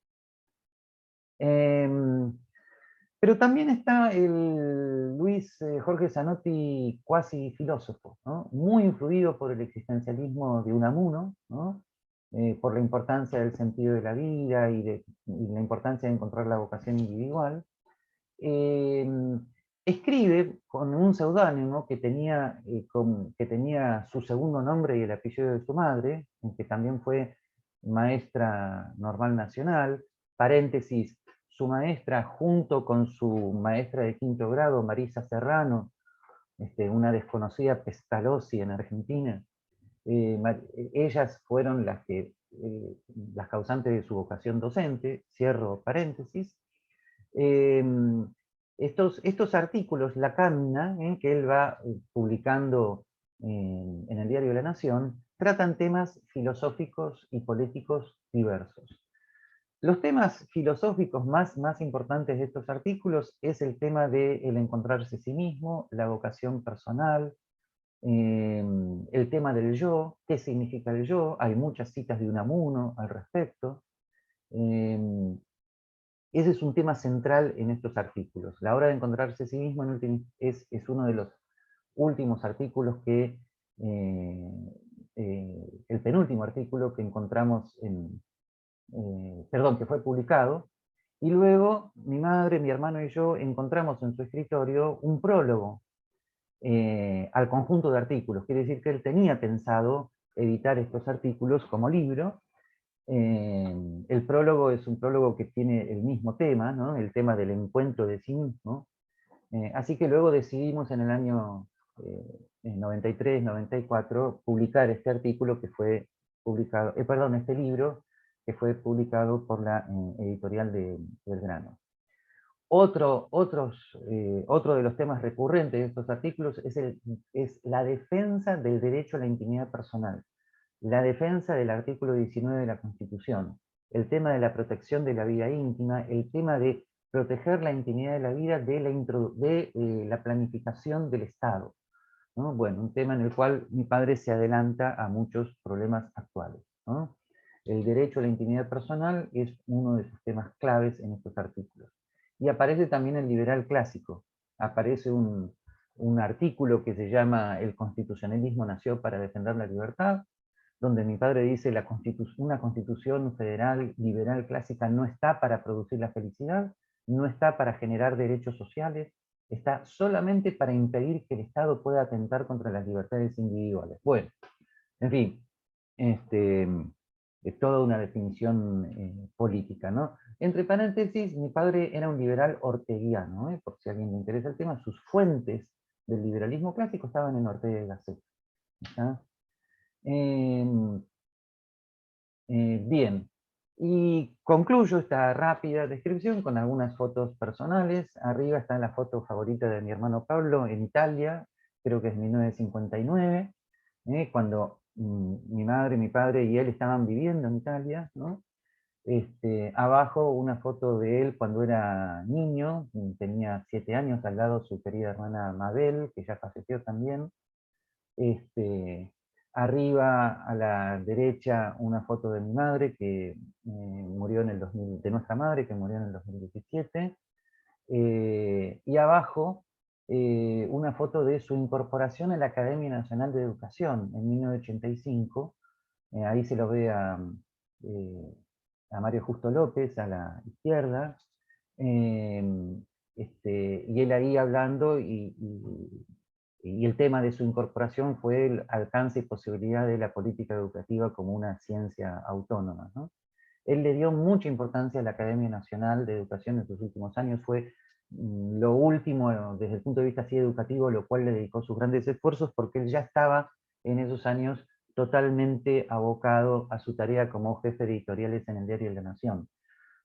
Pero también está el Luis Jorge Zanotti, cuasi filósofo, ¿no? Muy influido por el existencialismo de Unamuno, ¿no? Por la importancia del sentido de la vida y la importancia de encontrar la vocación individual. Escribe con un seudónimo que tenía su segundo nombre y el apellido de su madre, que también fue maestra normal nacional, paréntesis, su maestra junto con su maestra de quinto grado, Marisa Serrano, una desconocida Pestalozzi en Argentina. Ellas fueron las causantes de su vocación docente, cierro paréntesis. Estos artículos, La Camina, que él va publicando en el diario La Nación, tratan temas filosóficos y políticos diversos. Los temas filosóficos más importantes de estos artículos es el tema del encontrarse a sí mismo, la vocación personal, el tema del yo, qué significa el yo. Hay muchas citas de Unamuno al respecto. Ese es un tema central en estos artículos. La hora de encontrarse a sí mismo es uno de los últimos artículos el penúltimo artículo que encontramos que fue publicado, y luego mi madre, mi hermano y yo encontramos en su escritorio un prólogo al conjunto de artículos. Quiere decir que él tenía pensado editar estos artículos como libro. El prólogo es un prólogo que tiene el mismo tema, ¿no? El tema del encuentro de sí mismo. Así que luego decidimos en el año 93, 94, publicar este artículo que fue publicado, este libro que fue publicado por la editorial de Belgrano. Otro de los temas recurrentes de estos artículos es la defensa del derecho a la intimidad personal, la defensa del artículo 19 de la Constitución, el tema de la protección de la vida íntima, el tema de proteger la intimidad de la vida de la planificación del Estado, ¿no? Bueno, un tema en el cual mi padre se adelanta a muchos problemas actuales, ¿no? El derecho a la intimidad personal es uno de sus temas claves en estos artículos. Y aparece también el liberal clásico. Aparece un artículo que se llama El constitucionalismo nació para defender la libertad, donde mi padre dice una constitución federal liberal clásica no está para producir la felicidad, no está para generar derechos sociales, está solamente para impedir que el Estado pueda atentar contra las libertades individuales. Bueno, en fin, es toda una definición política, ¿no? Entre paréntesis, mi padre era un liberal orteguiano, por si a alguien le interesa el tema. Sus fuentes del liberalismo clásico estaban en Ortega y Gasset. Bien, y concluyo esta rápida descripción con algunas fotos personales. Arriba está la foto favorita de mi hermano Pablo en Italia, creo que es 1959, cuando mi madre, mi padre y él estaban viviendo en Italia, ¿no? Abajo una foto de él cuando era niño, tenía 7 años, al lado su querida hermana Mabel, que ya falleció también. Arriba a la derecha una foto de mi madre que murió en el 2000, de nuestra madre que murió en el 2017, y abajo una foto de su incorporación a la Academia Nacional de Educación en 1985. Ahí se lo ve a Mario Justo López a la izquierda, y él ahí hablando, y el tema de su incorporación fue el alcance y posibilidad de la política educativa como una ciencia autónoma, ¿no? Él le dio mucha importancia a la Academia Nacional de Educación en sus últimos años, fue lo último desde el punto de vista así educativo, lo cual le dedicó sus grandes esfuerzos, porque él ya estaba en esos años totalmente abocado a su tarea como jefe de editoriales en el diario La Nación.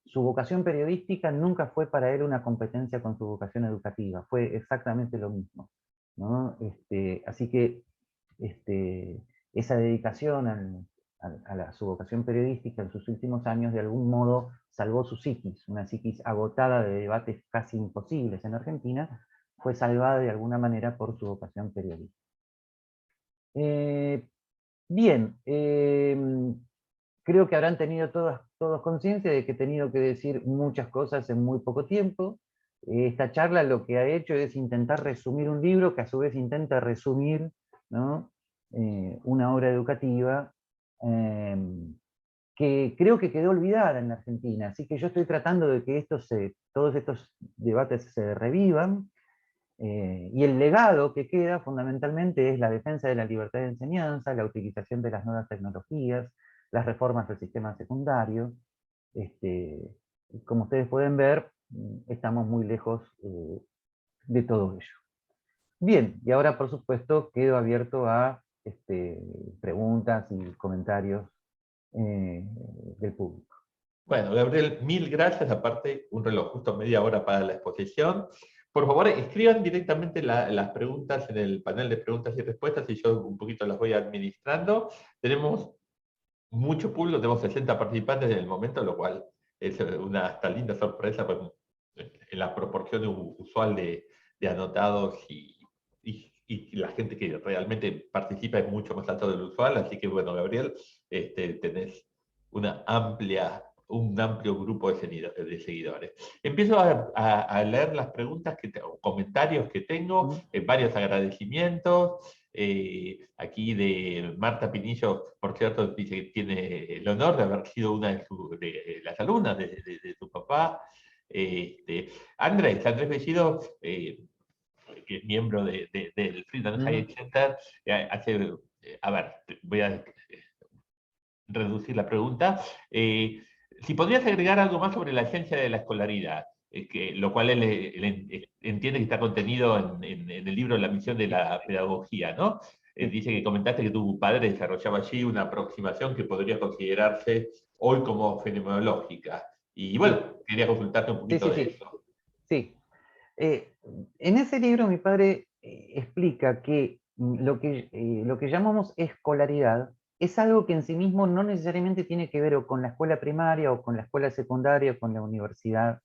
Su vocación periodística nunca fue para él una competencia con su vocación educativa, fue exactamente lo mismo, ¿no? Así que esa dedicación su vocación periodística en sus últimos años de algún modo salvó su psiquis, una psiquis agotada de debates casi imposibles en Argentina, fue salvada de alguna manera por su vocación periodística. Bien, creo que habrán tenido todos conciencia de que he tenido que decir muchas cosas en muy poco tiempo. Esta charla lo que ha hecho es intentar resumir un libro que a su vez intenta resumir, ¿no? Una obra educativa que creo que quedó olvidada en la Argentina. Así que yo estoy tratando de que todos estos debates se revivan. Y el legado que queda fundamentalmente es la defensa de la libertad de enseñanza, la utilización de las nuevas tecnologías, las reformas del sistema secundario. Como ustedes pueden ver, estamos muy lejos de todo ello. Bien, y ahora por supuesto quedo abierto a preguntas y comentarios del público.
Bueno, Gabriel, mil gracias. Aparte, un reloj justo media hora para la exposición. Por favor, escriban directamente las preguntas en el panel de preguntas y respuestas y yo un poquito las voy administrando. Tenemos mucho público, tenemos 60 participantes en el momento, lo cual es una hasta linda sorpresa pues, en la proporción usual de anotados y la gente que realmente participa es mucho más alto del usual. Así que, bueno, Gabriel, tenés un amplio grupo de seguidores. Empiezo a leer las preguntas o comentarios que tengo, varios agradecimientos. Aquí de Marta Pinillo, por cierto, dice que tiene el honor de haber sido una de las alumnas de su papá. Andrés Bellido, que es miembro del Freedom High Center, a ver, voy a reducir la pregunta. Si podrías agregar algo más sobre la esencia de la escolaridad, lo cual él entiende que está contenido en el libro La misión de la pedagogía, ¿no? Dice que comentaste que tu padre desarrollaba allí una aproximación que podría considerarse hoy como fenomenológica. Y bueno, quería consultarte un poquito de eso.
Sí. En ese libro mi padre explica que lo que llamamos escolaridad es algo que en sí mismo no necesariamente tiene que ver o con la escuela primaria o con la escuela secundaria o con la universidad,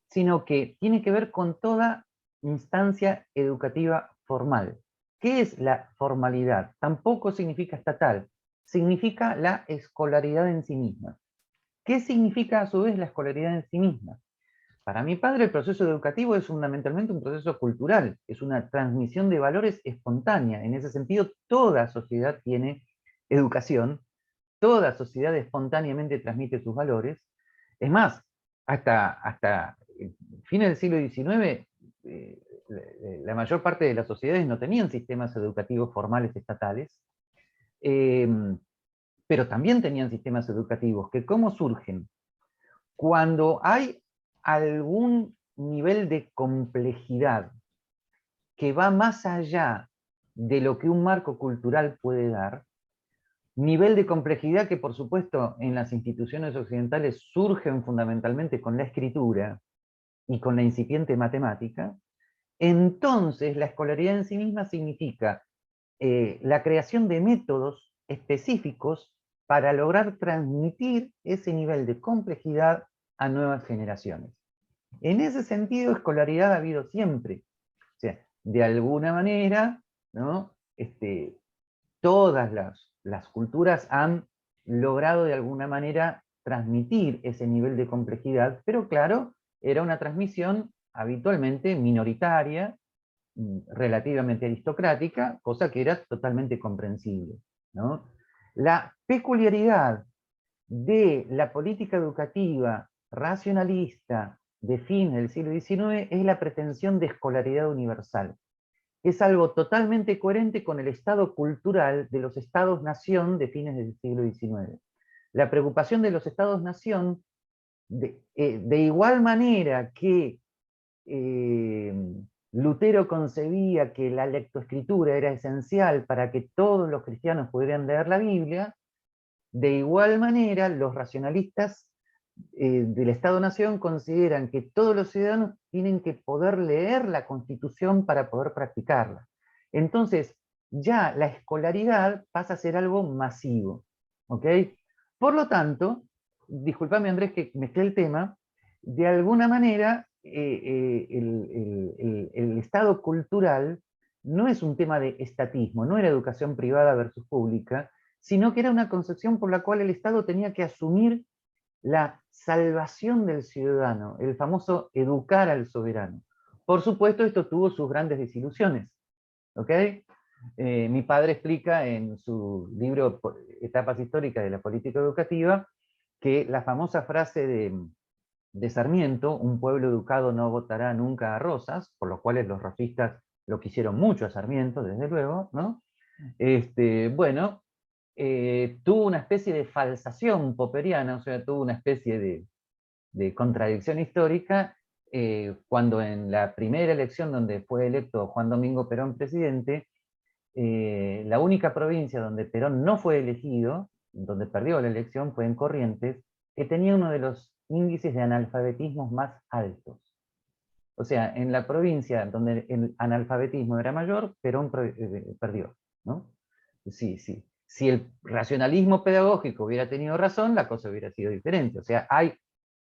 sino que tiene que ver con toda instancia educativa formal. ¿Qué es la formalidad? Tampoco significa estatal, significa la escolaridad en sí misma. ¿Qué significa a su vez la escolaridad en sí misma? Para mi padre el proceso educativo es fundamentalmente un proceso cultural, es una transmisión de valores espontánea. En ese sentido, toda sociedad tiene educación, toda sociedad espontáneamente transmite sus valores. Es más, hasta fines del siglo XIX, la mayor parte de las sociedades no tenían sistemas educativos formales estatales, pero también tenían sistemas educativos que ¿cómo surgen? Cuando hay algún nivel de complejidad que va más allá de lo que un marco cultural puede dar, nivel de complejidad que por supuesto en las instituciones occidentales surgen fundamentalmente con la escritura y con la incipiente matemática, entonces la escolaridad en sí misma significa la creación de métodos específicos para lograr transmitir ese nivel de complejidad a nuevas generaciones. En ese sentido, escolaridad ha habido siempre. O sea, de alguna manera, ¿no? Todas las culturas han logrado de alguna manera transmitir ese nivel de complejidad, pero claro, era una transmisión habitualmente minoritaria, relativamente aristocrática, cosa que era totalmente comprensible, ¿no? La peculiaridad de la política educativa racionalista de fin del siglo XIX es la pretensión de escolaridad universal. Es algo totalmente coherente con el estado cultural de los estados-nación de fines del siglo XIX. La preocupación de los estados-nación, de igual manera que Lutero concebía que la lectoescritura era esencial para que todos los cristianos pudieran leer la Biblia, de igual manera los racionalistas del Estado-Nación consideran que todos los ciudadanos tienen que poder leer la Constitución para poder practicarla. Entonces, ya la escolaridad pasa a ser algo masivo. ¿Ok? Por lo tanto, discúlpame Andrés que mezclé el tema, de alguna manera el estado cultural no es un tema de estatismo, no era educación privada versus pública, sino que era una concepción por la cual el Estado tenía que asumir la salvación del ciudadano, el famoso educar al soberano. Por supuesto, esto tuvo sus grandes desilusiones. ¿Ok? Mi padre explica en su libro Etapas históricas de la política educativa que la famosa frase de Sarmiento, un pueblo educado no votará nunca a Rosas, por lo cual los rosistas lo quisieron mucho a Sarmiento, desde luego, ¿no? Bueno, tuvo una especie de falsación popperiana, o sea, tuvo una especie de contradicción histórica, cuando en la primera elección donde fue electo Juan Domingo Perón presidente, la única provincia donde Perón no fue elegido, donde perdió la elección, fue en Corrientes, que tenía uno de los índices de analfabetismo más altos. O sea, en la provincia donde el analfabetismo era mayor, Perón perdió, ¿no? Sí, sí. Si el racionalismo pedagógico hubiera tenido razón, la cosa hubiera sido diferente. O sea, hay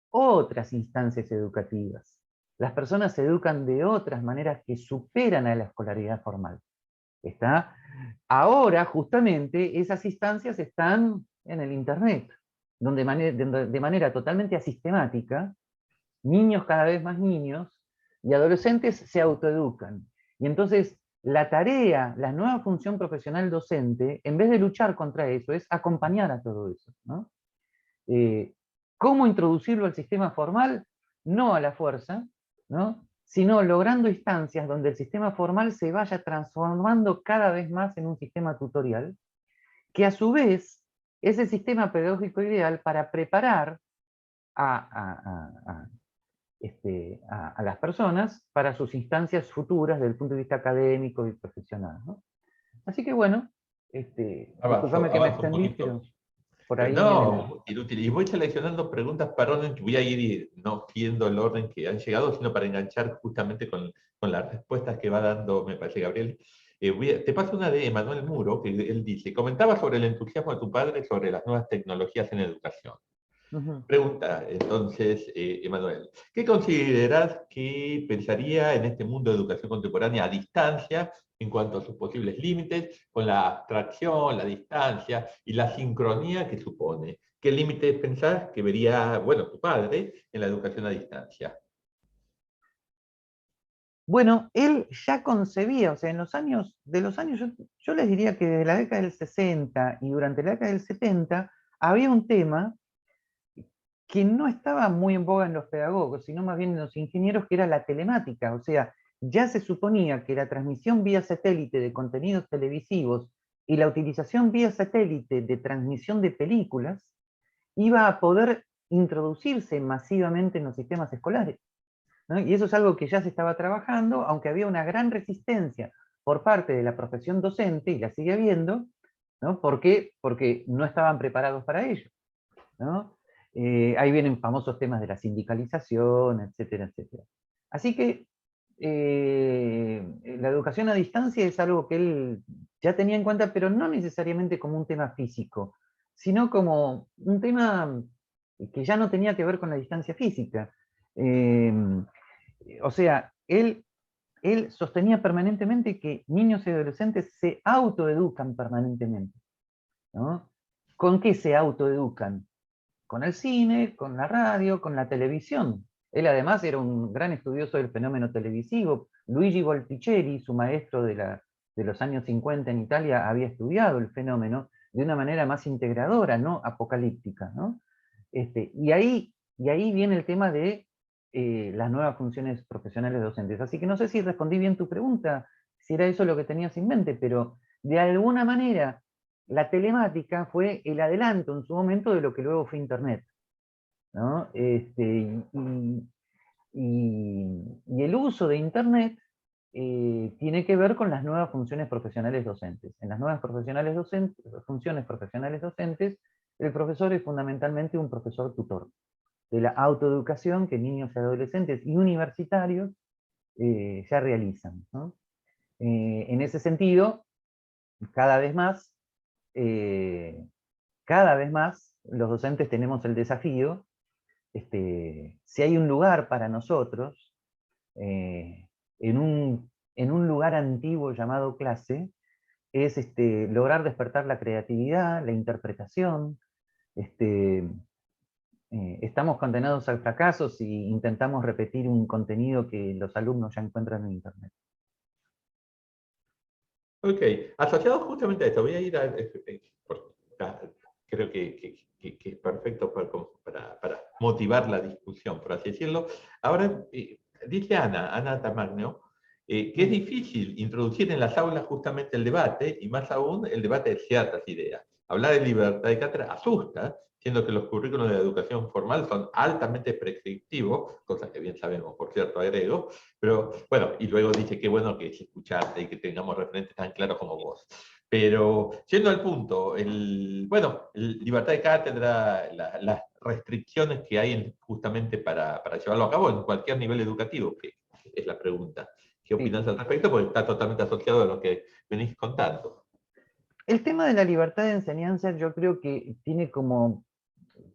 otras instancias educativas. Las personas se educan de otras maneras que superan a la escolaridad formal. ¿Está? Ahora, justamente, esas instancias están en el Internet, donde de manera totalmente asistemática, niños cada vez más niños y adolescentes se autoeducan. Y entonces, la tarea, la nueva función profesional docente, en vez de luchar contra eso, es acompañar a todo eso, ¿no? ¿Cómo introducirlo al sistema formal? No a la fuerza, ¿no? Sino logrando instancias donde el sistema formal se vaya transformando cada vez más en un sistema tutorial, que a su vez es el sistema pedagógico ideal para preparar a, a las personas para sus instancias futuras desde el punto de vista académico y profesional, ¿no? Así que bueno, discúlpame que me
Avanzo un
extendí,
poquito.
pero por
Pero
ahí viene la...
no, inútil. Y voy seleccionando preguntas para orden que voy a ir no siguiendo el orden que han llegado, sino para enganchar justamente con las respuestas que va dando, me parece, Gabriel. Te paso una de Emanuel Muro, que él dice, comentaba sobre el entusiasmo de tu padre sobre las nuevas tecnologías en educación.
Ujú.
Pregunta, entonces, Emanuel, ¿qué consideras que pensaría en este mundo de educación contemporánea a distancia en cuanto a sus posibles límites, con la abstracción, la distancia y la sincronía que supone? ¿Qué límites pensás que vería, bueno, tu padre en la educación a distancia?
Bueno, él ya concebía, o sea, en los años, yo les diría que desde la década del 60 y durante la década del 70 había un tema que no estaba muy en boga en los pedagogos, sino más bien en los ingenieros, que era la telemática. O sea, ya se suponía que la transmisión vía satélite de contenidos televisivos y la utilización vía satélite de transmisión de películas iba a poder introducirse masivamente en los sistemas escolares, ¿no? Y eso es algo que ya se estaba trabajando, aunque había una gran resistencia por parte de la profesión docente, y la sigue habiendo, ¿no? ¿Por qué? Porque no estaban preparados para ello, ¿no? Ahí vienen famosos temas de la sindicalización, etcétera, etcétera. Así que la educación a distancia es algo que él ya tenía en cuenta, pero no necesariamente como un tema físico, sino como un tema que ya no tenía que ver con la distancia física. Eh, o sea, él sostenía permanentemente que niños y adolescentes se autoeducan permanentemente, ¿no? ¿Con qué se autoeducan? Con el cine, con la radio, con la televisión. Él además era un gran estudioso del fenómeno televisivo. Luigi Volpicelli, su maestro de los años 50 en Italia, había estudiado el fenómeno de una manera más integradora, no apocalíptica, ¿no? Y ahí viene el tema de las nuevas funciones profesionales docentes. Así que no sé si respondí bien tu pregunta, si era eso lo que tenías en mente, pero de alguna manera la telemática fue el adelanto en su momento de lo que luego fue Internet, ¿no? Y el uso de Internet tiene que ver con las nuevas funciones profesionales docentes. En las nuevas funciones profesionales docentes, el profesor es fundamentalmente un profesor tutor de la autoeducación que niños y adolescentes y universitarios ya realizan, ¿no? En ese sentido, cada vez más, eh, cada vez más los docentes tenemos el desafío, si hay un lugar para nosotros, en un lugar antiguo llamado clase, es lograr despertar la creatividad, la interpretación. Estamos condenados al fracaso si intentamos repetir un contenido que los alumnos ya encuentran en Internet.
Ok, asociado justamente a esto, voy a ir a... creo que es perfecto para motivar la discusión, por así decirlo. Ahora, dice Ana Tamagno, que es difícil introducir en las aulas justamente el debate, y más aún el debate de ciertas ideas. Hablar de libertad de cátedra asusta, siendo que los currículos de la educación formal son altamente prescriptivos, cosa que bien sabemos, por cierto, agrego, pero bueno, y luego dice que bueno que es escucharte y que tengamos referentes tan claros como vos. Pero, yendo al punto, libertad de cátedra, las restricciones que hay justamente para llevarlo a cabo en cualquier nivel educativo, que es la pregunta. ¿Qué
Sí.
opinas al respecto? Porque está totalmente asociado a lo que venís contando.
El tema de la libertad de enseñanza yo creo que tiene como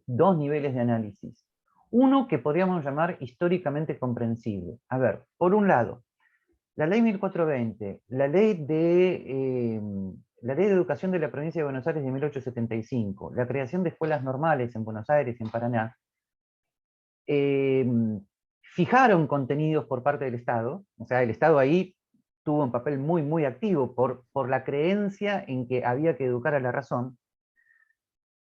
dos niveles de análisis. Uno que podríamos llamar históricamente comprensible. A ver, por un lado, la ley 1420, la ley de educación de la provincia de Buenos Aires de 1875, la creación de escuelas normales en Buenos Aires y en Paraná, fijaron contenidos por parte del Estado, o sea, el Estado ahí tuvo un papel muy, muy activo por la creencia en que había que educar a la razón,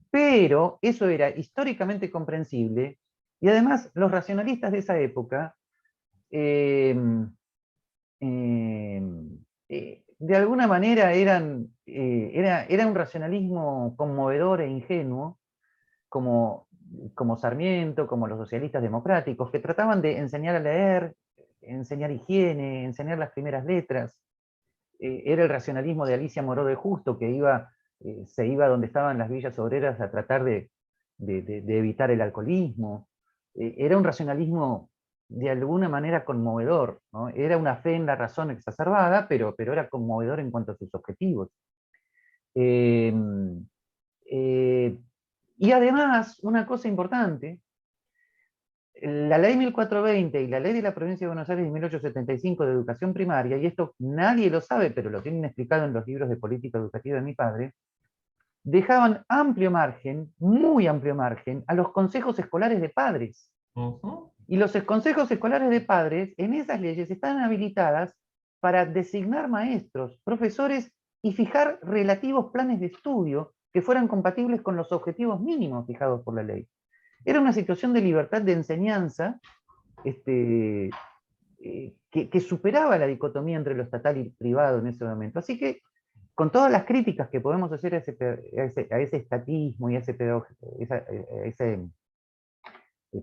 pero eso era históricamente comprensible, y además los racionalistas de esa época eh, de alguna manera era un racionalismo conmovedor e ingenuo, como, como Sarmiento, como los socialistas democráticos, que trataban de enseñar a leer, enseñar higiene, enseñar las primeras letras. Era el racionalismo de Alicia Moró de Justo, que se iba donde estaban las villas obreras a tratar de evitar el alcoholismo. Era un racionalismo de alguna manera conmovedor, ¿no? Era una fe en la razón exacerbada, pero era conmovedor en cuanto a sus objetivos. Eh, eh, y además, una cosa importante, la ley 1420 y la ley de la provincia de Buenos Aires de 1875 de educación primaria, y esto nadie lo sabe, pero lo tienen explicado en los libros de política educativa de mi padre, dejaban amplio margen, muy amplio margen, a los consejos escolares de padres. Y los consejos escolares de padres en esas leyes están habilitadas para designar maestros, profesores y fijar relativos planes de estudio que fueran compatibles con los objetivos mínimos fijados por la ley. Era una situación de libertad de enseñanza que superaba la dicotomía entre lo estatal y privado en ese momento. Así que, con todas las críticas que podemos hacer a ese estatismo y a ese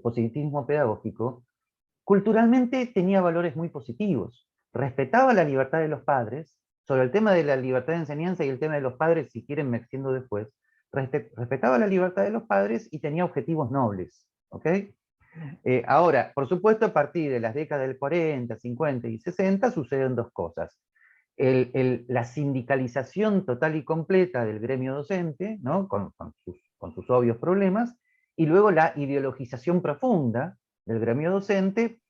positivismo pedagógico, culturalmente tenía valores muy positivos. Respetaba la libertad de los padres. Sobre el tema de la libertad de enseñanza y el tema de los padres, si quieren me extiendo después, respetaba la libertad de los padres y tenía objetivos nobles. ¿Ok? Ahora, por supuesto, a partir de las décadas del 40, 50 y 60 suceden dos cosas. La sindicalización total y completa del gremio docente, ¿no? con sus obvios problemas, y luego la ideologización profunda del gremio docente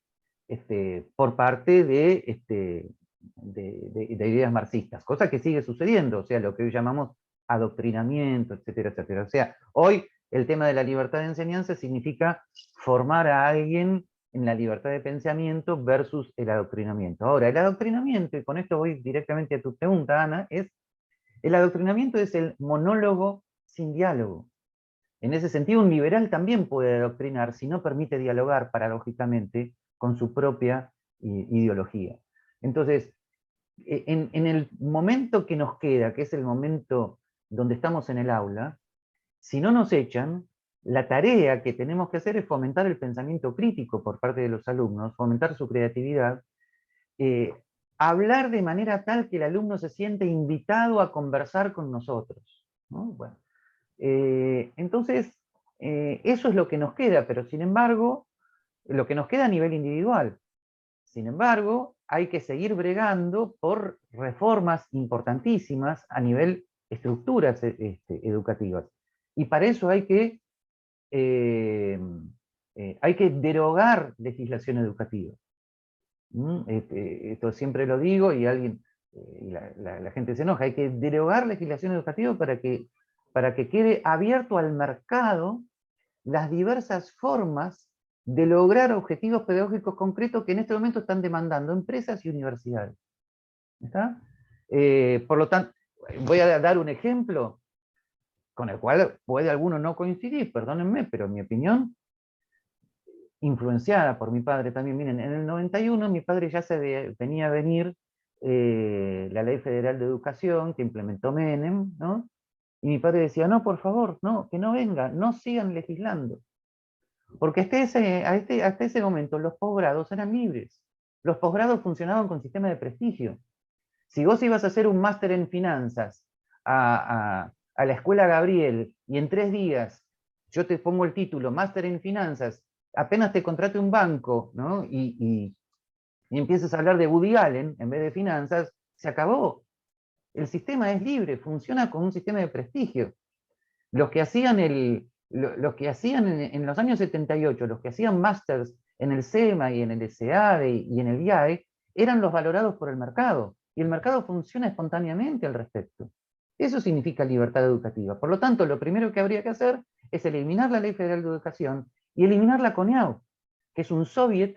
por parte de ideas marxistas, cosa que sigue sucediendo, o sea, lo que hoy llamamos adoctrinamiento, etcétera, etcétera. O sea, hoy el tema de la libertad de enseñanza significa formar a alguien en la libertad de pensamiento versus el adoctrinamiento. Ahora, el adoctrinamiento, y con esto voy directamente a tu pregunta, Ana, el adoctrinamiento es el monólogo sin diálogo. En ese sentido, un liberal también puede adoctrinar si no permite dialogar paradójicamente con su propia ideología. Entonces, en el momento que nos queda, que es el momento donde estamos en el aula, si no nos echan, la tarea que tenemos que hacer es fomentar el pensamiento crítico por parte de los alumnos, fomentar su creatividad, hablar de manera tal que el alumno se siente invitado a conversar con nosotros, ¿no? Bueno, entonces, eso es lo que nos queda, pero sin embargo, lo que nos queda a nivel individual. Sin embargo, hay que seguir bregando por reformas importantísimas a nivel estructuras educativas. Y para eso hay que derogar legislación educativa. Esto siempre lo digo y la gente se enoja. Hay que derogar legislación educativa para que quede abierto al mercado las diversas formas de lograr objetivos pedagógicos concretos que en este momento están demandando empresas y universidades. ¿Está? Por lo tanto, voy a dar un ejemplo con el cual puede alguno no coincidir, perdónenme, pero en mi opinión, influenciada por mi padre también. Miren, en el 91 mi padre ya venía a venir la Ley Federal de Educación que implementó Menem, ¿no? Y mi padre decía, no, por favor, no, que no venga, no sigan legislando. Porque hasta ese momento los posgrados eran libres. Los posgrados funcionaban con sistema de prestigio. Si vos ibas a hacer un máster en finanzas a la Escuela Gabriel y en 3 días yo te pongo el título, máster en finanzas, apenas te contrate un banco, ¿no? y empiezas a hablar de Woody Allen en vez de finanzas, se acabó. El sistema es libre, funciona con un sistema de prestigio. Los que hacían en los años 78, los que hacían másters en el SEMA y en el SEADE y en el IAE, eran los valorados por el mercado, y el mercado funciona espontáneamente al respecto. Eso significa libertad educativa. Por lo tanto, lo primero que habría que hacer es eliminar la Ley Federal de Educación y eliminar la CONEAU, que es un soviet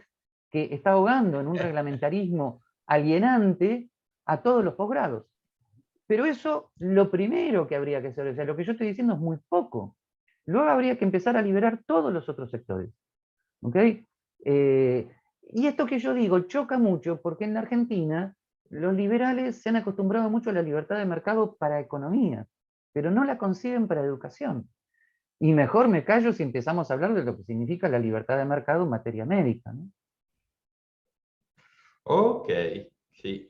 que está ahogando en un reglamentarismo alienante a todos los posgrados. Pero eso, lo primero que habría que hacer, o sea, lo que yo estoy diciendo es muy poco. Luego habría que empezar a liberar todos los otros sectores. ¿Ok? Y esto que yo digo choca mucho porque en la Argentina los liberales se han acostumbrado mucho a la libertad de mercado para economía, pero no la conciben para educación. Y mejor me callo si empezamos a hablar de lo que significa la libertad de mercado en materia médica, ¿no?
Ok, sí.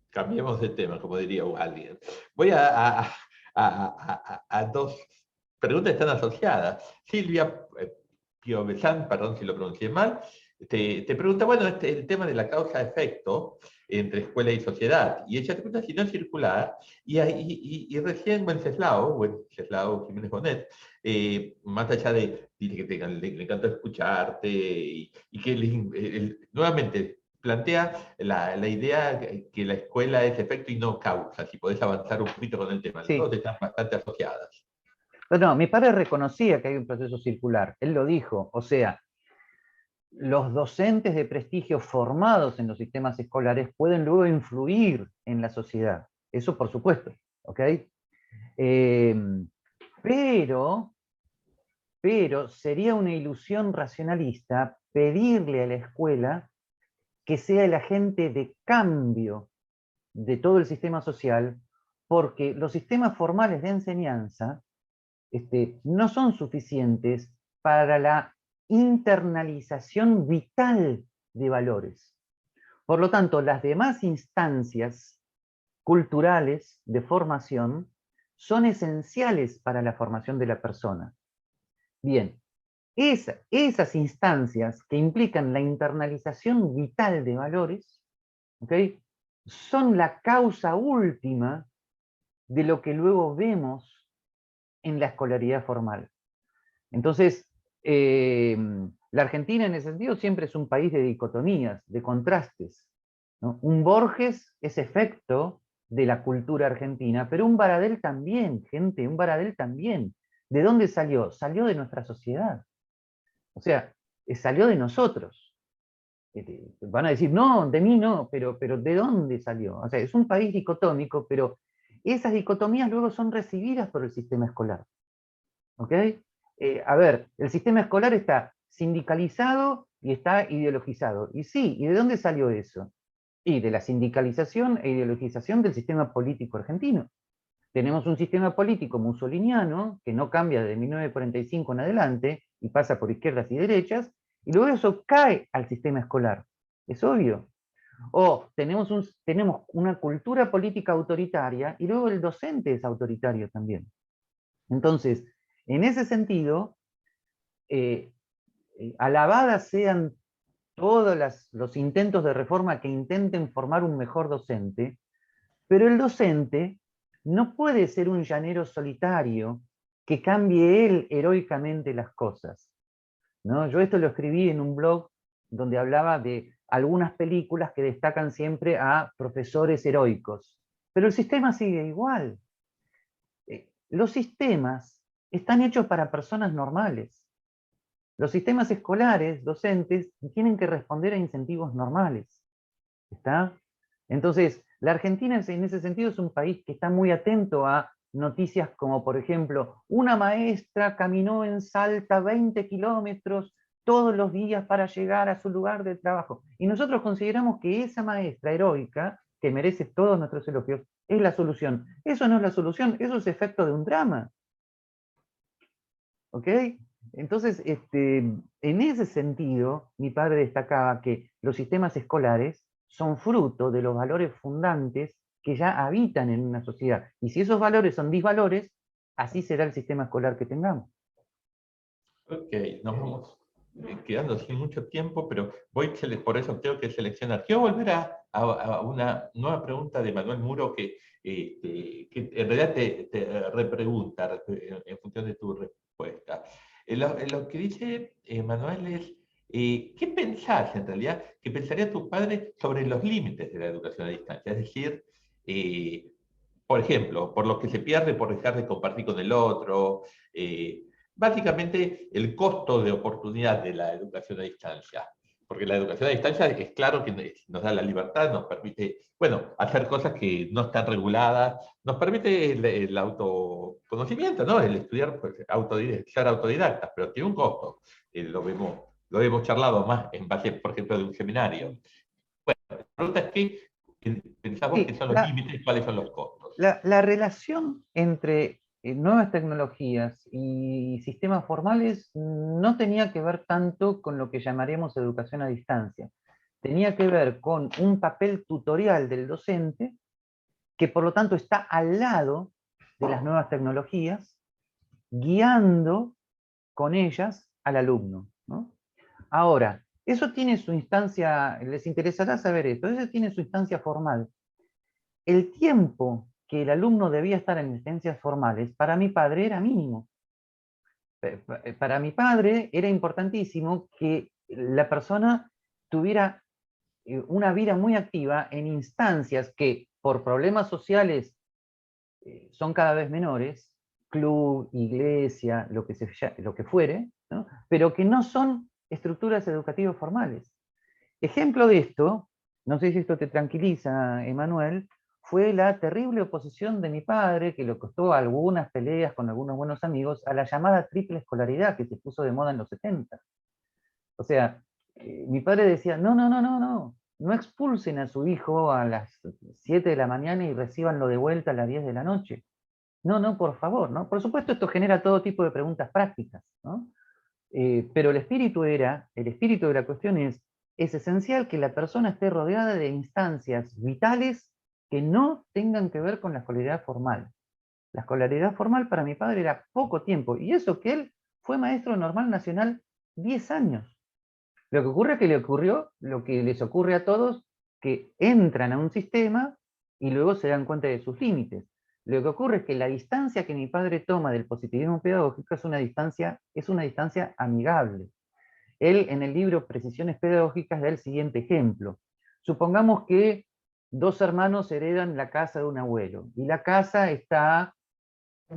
Cambiemos de tema, como diría alguien. Voy a dos preguntas que están asociadas. Silvia Piovesan, perdón si lo pronuncié mal, te pregunta, bueno, el tema de la causa-efecto entre escuela y sociedad. Y ella te pregunta si no es circular. Y recién Wenceslao Jiménez Bonet, más allá dice que le encanta escucharte y que nuevamente plantea la idea que la escuela es efecto y no causa, si podés avanzar un poquito con el tema. Las
Sí.
dos están bastante asociadas.
Pero no, mi padre reconocía que hay un proceso circular, él lo dijo, o sea, los docentes de prestigio formados en los sistemas escolares pueden luego influir en la sociedad, eso por supuesto, ¿ok? Pero sería una ilusión racionalista pedirle a la escuela que sea el agente de cambio de todo el sistema social, porque los sistemas formales de enseñanza no son suficientes para la internalización vital de valores. Por lo tanto, las demás instancias culturales de formación son esenciales para la formación de la persona. Bien, esas instancias que implican la internalización vital de valores, ¿okay?, son la causa última de lo que luego vemos en la escolaridad formal. Entonces, la Argentina en ese sentido siempre es un país de dicotomías, de contrastes, ¿no? Un Borges es efecto de la cultura argentina, pero un Baradel también, gente, un Baradel también. ¿De dónde salió? Salió de nuestra sociedad. O sea, salió de nosotros. Van a decir, no, de mí no, pero ¿de dónde salió? O sea, es un país dicotómico, pero esas dicotomías luego son recibidas por el sistema escolar. ¿Ok? A ver, el sistema escolar está sindicalizado y está ideologizado. Y sí, ¿y de dónde salió eso? Y de la sindicalización e ideologización del sistema político argentino. Tenemos un sistema político mussoliniano que no cambia de 1945 en adelante y pasa por izquierdas y derechas, y luego eso cae al sistema escolar. Es obvio. O tenemos una cultura política autoritaria y luego el docente es autoritario también. Entonces, en ese sentido, alabadas sean todos los intentos de reforma que intenten formar un mejor docente, pero el docente no puede ser un llanero solitario que cambie él heroicamente las cosas, ¿no? Yo esto lo escribí en un blog donde hablaba de algunas películas que destacan siempre a profesores heroicos, pero el sistema sigue igual. Los sistemas están hechos para personas normales. Los sistemas escolares, docentes, tienen que responder a incentivos normales. ¿Está? Entonces, la Argentina en ese sentido es un país que está muy atento a noticias como, por ejemplo, una maestra caminó en Salta 20 kilómetros todos los días para llegar a su lugar de trabajo. Y nosotros consideramos que esa maestra heroica, que merece todos nuestros elogios, es la solución. Eso no es la solución, eso es efecto de un drama. ¿Ok? Entonces, en ese sentido, mi padre destacaba que los sistemas escolares son fruto de los valores fundantes que ya habitan en una sociedad. Y si esos valores son disvalores, así será el sistema escolar que tengamos.
Ok, nos vamos quedando sin mucho tiempo, pero por eso tengo que seleccionar. Quiero volver a una nueva pregunta de Manuel Muro que en realidad te repregunta en función de tu respuesta. Lo que dice Manuel es, ¿qué pensás en realidad, qué pensaría tu padre sobre los límites de la educación a distancia? Es decir, por ejemplo, por lo que se pierde por dejar de compartir con el otro, básicamente el costo de oportunidad de la educación a distancia. Porque la educación a distancia es claro que nos da la libertad, nos permite, bueno, hacer cosas que no están reguladas, nos permite el autoconocimiento, ¿no? El estudiar, pues, ser autodidactas, pero tiene un costo. Lo hemos charlado más en base, por ejemplo, de un seminario. Bueno, la pregunta es qué pensamos que
Sí,
son los límites y cuáles son los costos.
la relación entre nuevas tecnologías y sistemas formales no tenía que ver tanto con lo que llamaríamos educación a distancia. Tenía que ver con un papel tutorial del docente que por lo tanto está al lado de las nuevas tecnologías, guiando con ellas al alumno, ¿no? Ahora, eso tiene su instancia, les interesará saber esto, eso tiene su instancia formal. El tiempo que el alumno debía estar en instancias formales, para mi padre era mínimo. Para mi padre era importantísimo que la persona tuviera una vida muy activa en instancias que por problemas sociales son cada vez menores, club, iglesia, lo que fuere, ¿no? Pero que no son estructuras educativas formales. Ejemplo de esto, no sé si esto te tranquiliza, Emanuel, fue la terrible oposición de mi padre, que le costó algunas peleas con algunos buenos amigos, a la llamada triple escolaridad que se puso de moda en los 70. O sea, mi padre decía, no, no, no, no, no, no expulsen a su hijo a las 7 de la mañana y recibanlo de vuelta a las 10 de la noche. No, no, por favor, ¿no? Por supuesto, esto genera todo tipo de preguntas prácticas, ¿no? Pero el espíritu de la cuestión es esencial que la persona esté rodeada de instancias vitales que no tengan que ver con la escolaridad formal. La escolaridad formal para mi padre era poco tiempo, y eso que él fue maestro normal nacional 10 años. Lo que ocurre es que le ocurrió lo que les ocurre a todos, que entran a un sistema y luego se dan cuenta de sus límites. Lo que ocurre es que la distancia que mi padre toma del positivismo pedagógico es una distancia amigable. Él en el libro Precisiones Pedagógicas da el siguiente ejemplo. Supongamos que dos hermanos heredan la casa de un abuelo y la casa está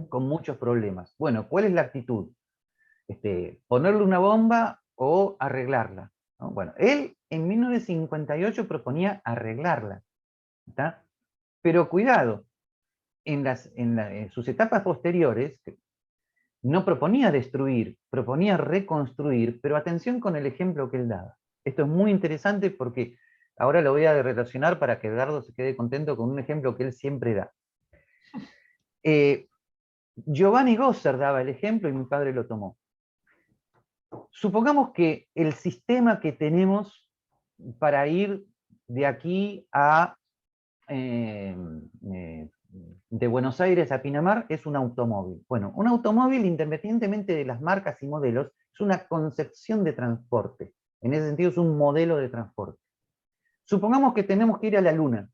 con muchos problemas. Bueno, ¿cuál es la actitud? ¿Ponerle una bomba o arreglarla? ¿No? Bueno, él en 1958 proponía arreglarla. ¿Está? Pero cuidado, en sus etapas posteriores no proponía destruir, proponía reconstruir, pero atención con el ejemplo que él daba. Esto es muy interesante porque ahora lo voy a relacionar para que Edgardo se quede contento con un ejemplo que él siempre da. Giovanni Gosser daba el ejemplo y mi padre lo tomó. Supongamos que el sistema que tenemos para ir de aquí a de Buenos Aires a Pinamar es un automóvil. Bueno, un automóvil, independientemente de las marcas y modelos, es una concepción de transporte. En ese sentido es un modelo de transporte. Supongamos que tenemos que ir a la Luna.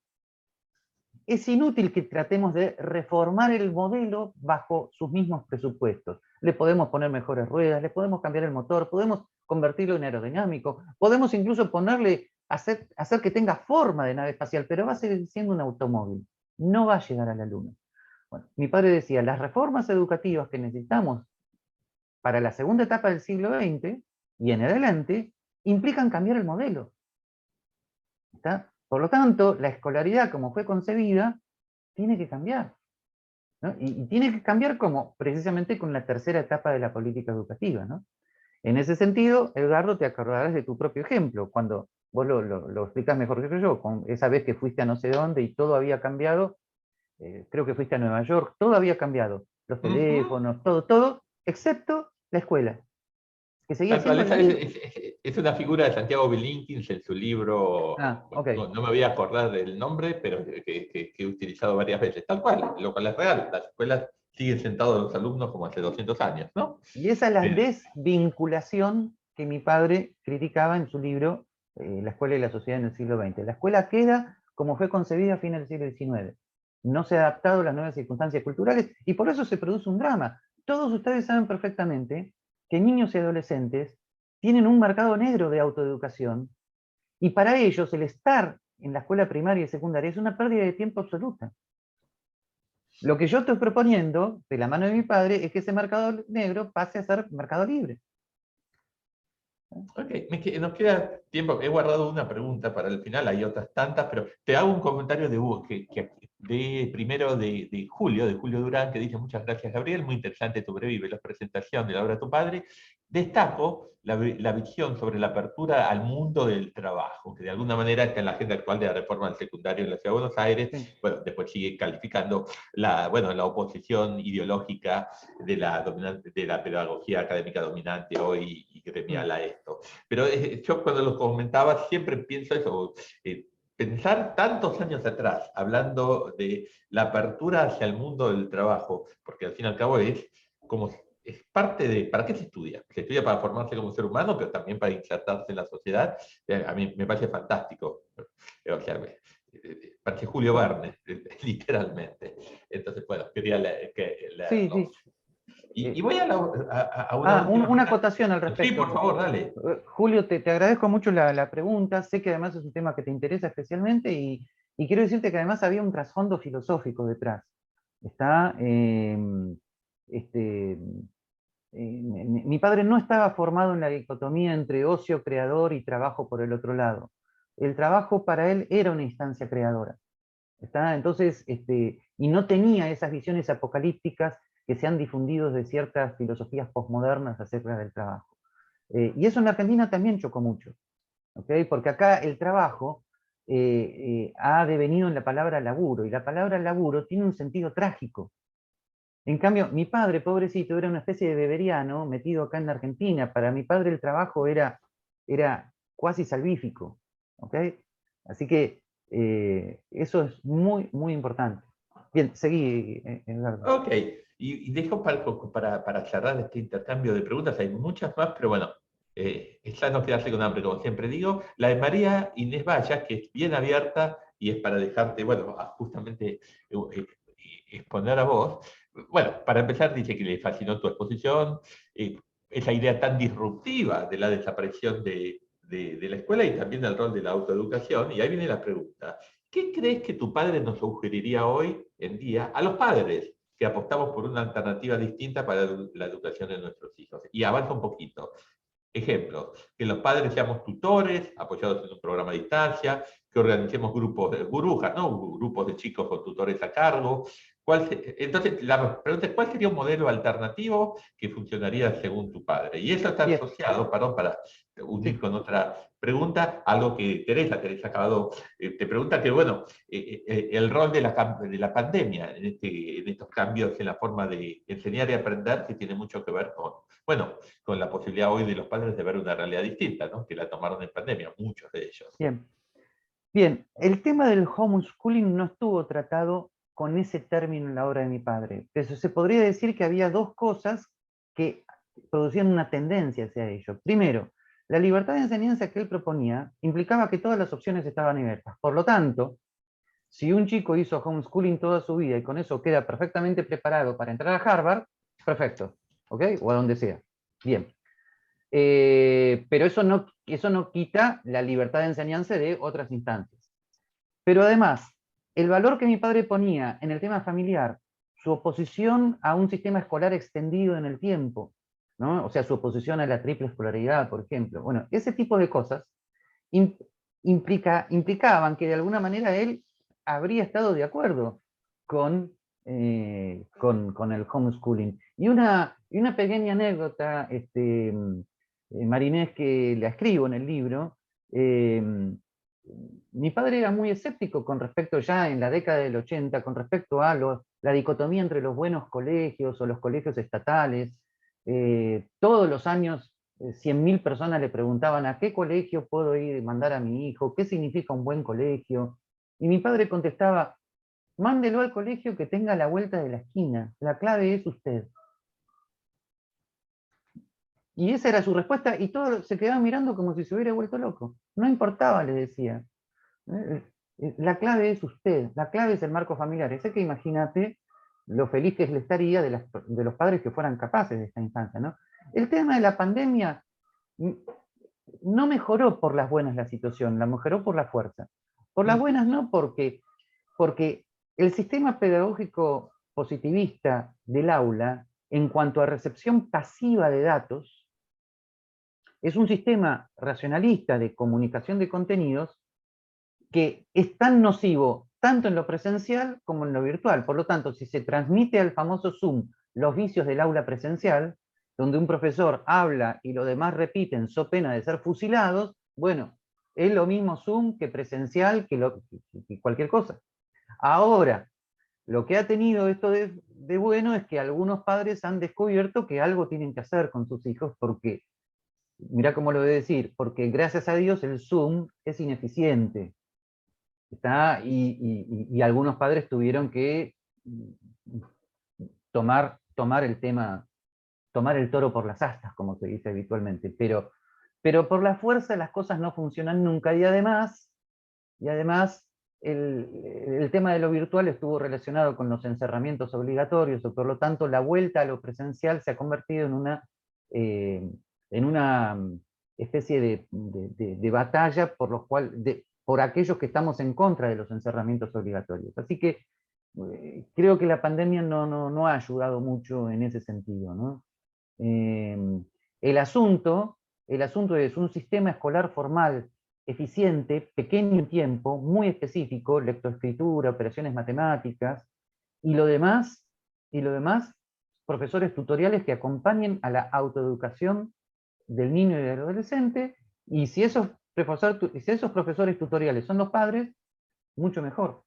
Es inútil que tratemos de reformar el modelo bajo sus mismos presupuestos. Le podemos poner mejores ruedas, le podemos cambiar el motor, podemos convertirlo en aerodinámico, podemos incluso ponerle, hacer que tenga forma de nave espacial, pero va a seguir siendo un automóvil. No va a llegar a la Luna. Bueno, mi padre decía, las reformas educativas que necesitamos para la segunda etapa del siglo XX y en adelante implican cambiar el modelo. ¿Está? Por lo tanto, la escolaridad como fue concebida tiene que cambiar, ¿no? Y tiene que cambiar como precisamente con la tercera etapa de la política educativa, ¿no? En ese sentido, Edgardo, te acordarás de tu propio ejemplo, cuando vos lo explicás mejor que yo, con esa vez que fuiste a no sé dónde y todo había cambiado, creo que fuiste a Nueva York, todo había cambiado, los teléfonos, todo, excepto la escuela, que seguía
Tal cual,
siendo la
esa
misma.
es una figura de Santiago Bilinkins en su libro,
Ok.
bueno, no me voy a acordar del nombre, pero que he utilizado varias veces. Tal cual, lo cual es real. Las escuelas siguen sentados los alumnos como hace 200 años, ¿no?
Y esa es la
Pero-
desvinculación que mi padre criticaba en su libro La escuela y la sociedad en el siglo XX. La escuela queda como fue concebida a fines del siglo XIX. No se ha adaptado a las nuevas circunstancias culturales y por eso se produce un drama. Todos ustedes saben perfectamente que niños y adolescentes tienen un mercado negro de autoeducación y para ellos el estar en la escuela primaria y secundaria es una pérdida de tiempo absoluta. Lo que yo estoy proponiendo, de la mano de mi padre, es que ese mercado negro pase a ser mercado libre.
Ok, nos queda tiempo. He guardado una pregunta para el final, hay otras tantas, pero te hago un comentario de Hugo, primero de Julio Durán, que dice: muchas gracias, Gabriel, muy interesante tu breve y veloz presentación de la obra de tu padre. Destaco la visión sobre la apertura al mundo del trabajo, que de alguna manera está en la agenda actual de la reforma del secundario en la Ciudad de Buenos Aires.
Sí.
Bueno, después sigue calificando la oposición ideológica de la pedagogía académica dominante hoy y gremial a esto. Pero yo cuando lo comentaba siempre pienso eso, pensar tantos años atrás, hablando de la apertura hacia el mundo del trabajo, porque al fin y al cabo es parte de, ¿para qué se estudia? Se estudia para formarse como ser humano, pero también para insertarse en la sociedad. A mí me parece fantástico. O sea, parece Julio Verne, literalmente. Entonces, bueno, quería
Sí,
leerlo.
sí.
Y voy a una última.
Una acotación al
Sí, por
respecto.
favor, dale.
Julio, te agradezco mucho la pregunta, sé que además es un tema que te interesa especialmente y quiero decirte que además había un trasfondo filosófico detrás. Está, mi padre no estaba formado en la dicotomía entre ocio creador y trabajo por el otro lado. El trabajo para él era una instancia creadora. ¿Está? Entonces, y no tenía esas visiones apocalípticas que se han difundido de ciertas filosofías posmodernas acerca del trabajo. Y eso en la Argentina también chocó mucho, ¿okay? Porque acá el trabajo ha devenido en la palabra laburo, y la palabra laburo tiene un sentido trágico. En cambio, mi padre, pobrecito, era una especie de beberiano metido acá en la Argentina. Para mi padre el trabajo era cuasi salvífico, ¿okay? Así que eso es muy, muy importante. Bien, seguí, Edgardo.
Ok, y dejo para cerrar este intercambio de preguntas, hay muchas más, pero bueno, esta no quedarse con hambre, como siempre digo. La de María Inés Valla, que es bien abierta y es para dejarte, bueno, justamente exponer a vos. Bueno, para empezar, dice que le fascinó tu exposición, esa idea tan disruptiva de la desaparición de la escuela y también el rol de la autoeducación. Y ahí viene la pregunta: ¿qué crees que tu padre nos sugeriría hoy en día a los padres que apostamos por una alternativa distinta para la educación de nuestros hijos? Y avanza un poquito. Ejemplo, que los padres seamos tutores, apoyados en un programa a distancia, que organicemos grupos de burbujas, ¿no? Grupos de chicos con tutores a cargo. Entonces, la pregunta es: ¿cuál sería un modelo alternativo que funcionaría según tu padre? Y eso está
Bien,
asociado, perdón, para unir
sí.
con otra pregunta, algo que Teresa Acabado te pregunta, que bueno, el rol de la pandemia en estos cambios en la forma de enseñar y aprender, que tiene mucho que ver con la posibilidad hoy de los padres de ver una realidad distinta, ¿no? Que la tomaron en pandemia, muchos de ellos.
Bien. Bien, el tema del homeschooling no estuvo tratado con ese término en la obra de mi padre. Pero se podría decir que había dos cosas que producían una tendencia hacia ello. Primero, la libertad de enseñanza que él proponía implicaba que todas las opciones estaban abiertas. Por lo tanto, si un chico hizo homeschooling toda su vida y con eso queda perfectamente preparado para entrar a Harvard, perfecto, ¿ok? O a donde sea. Bien. Pero eso no quita la libertad de enseñanza de otras instancias. Pero además, el valor que mi padre ponía en el tema familiar, su oposición a un sistema escolar extendido en el tiempo, ¿no? O sea, su oposición a la triple escolaridad, por ejemplo. Bueno, ese tipo de cosas implicaban que de alguna manera él habría estado de acuerdo con, con el homeschooling. Y una pequeña anécdota, Marinés, que la escribo en el libro, mi padre era muy escéptico con respecto ya en la década del 80, con respecto a la dicotomía entre los buenos colegios o los colegios estatales. Todos los años 100.000 personas le preguntaban a qué colegio puedo ir y mandar a mi hijo, qué significa un buen colegio. Y mi padre contestaba, mándelo al colegio que tenga la vuelta de la esquina, la clave es usted. Y esa era su respuesta y todos se quedaban mirando como si se hubiera vuelto loco. No importaba, le decía. La clave es usted, la clave es el marco familiar. Ese que imagínate lo feliz que le estaría de los padres que fueran capaces de esta instancia, ¿no? El tema de la pandemia no mejoró por las buenas la situación, la mejoró por la fuerza. Por las buenas no, porque el sistema pedagógico positivista del aula, en cuanto a recepción pasiva de datos, es un sistema racionalista de comunicación de contenidos que es tan nocivo tanto en lo presencial como en lo virtual. Por lo tanto, si se transmite al famoso Zoom los vicios del aula presencial, donde un profesor habla y los demás repiten so pena de ser fusilados, bueno, es lo mismo Zoom que presencial que cualquier cosa. Ahora, lo que ha tenido esto de bueno es que algunos padres han descubierto que algo tienen que hacer con sus hijos porque, mirá cómo lo voy a decir, porque gracias a Dios el Zoom es ineficiente. Y algunos padres tuvieron que tomar el tema, tomar el toro por las astas, como se dice habitualmente, pero por la fuerza las cosas no funcionan nunca, y además el tema de lo virtual estuvo relacionado con los encerramientos obligatorios, o por lo tanto la vuelta a lo presencial se ha convertido en una especie de batalla por aquellos que estamos en contra de los encerramientos obligatorios. Así que creo que la pandemia no ha ayudado mucho en ese sentido, ¿no? Eh, el asunto es un sistema escolar formal eficiente, pequeño en tiempo, muy específico, lectoescritura, operaciones matemáticas, y lo demás, profesores tutoriales que acompañen a la autoeducación del niño y del adolescente, y si esos profesores tutoriales son los padres, mucho mejor.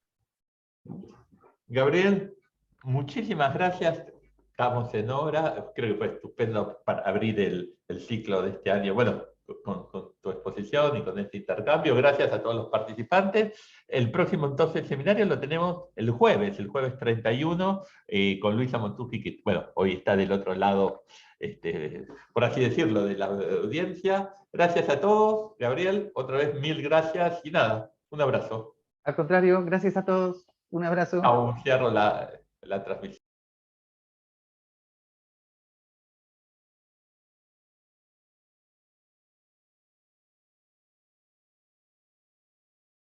Gabriel, muchísimas gracias. Estamos en hora. Creo que fue estupendo para abrir el ciclo de este año. Bueno, con tu exposición y con este intercambio. Gracias a todos los participantes. El próximo entonces seminario lo tenemos el jueves 31, con Luisa Montufi, que bueno, hoy está del otro lado, por así decirlo, de la audiencia. Gracias a todos. Gabriel, otra vez mil gracias y nada, un abrazo.
Al contrario, gracias a todos. Un abrazo.
Aún cierro la transmisión.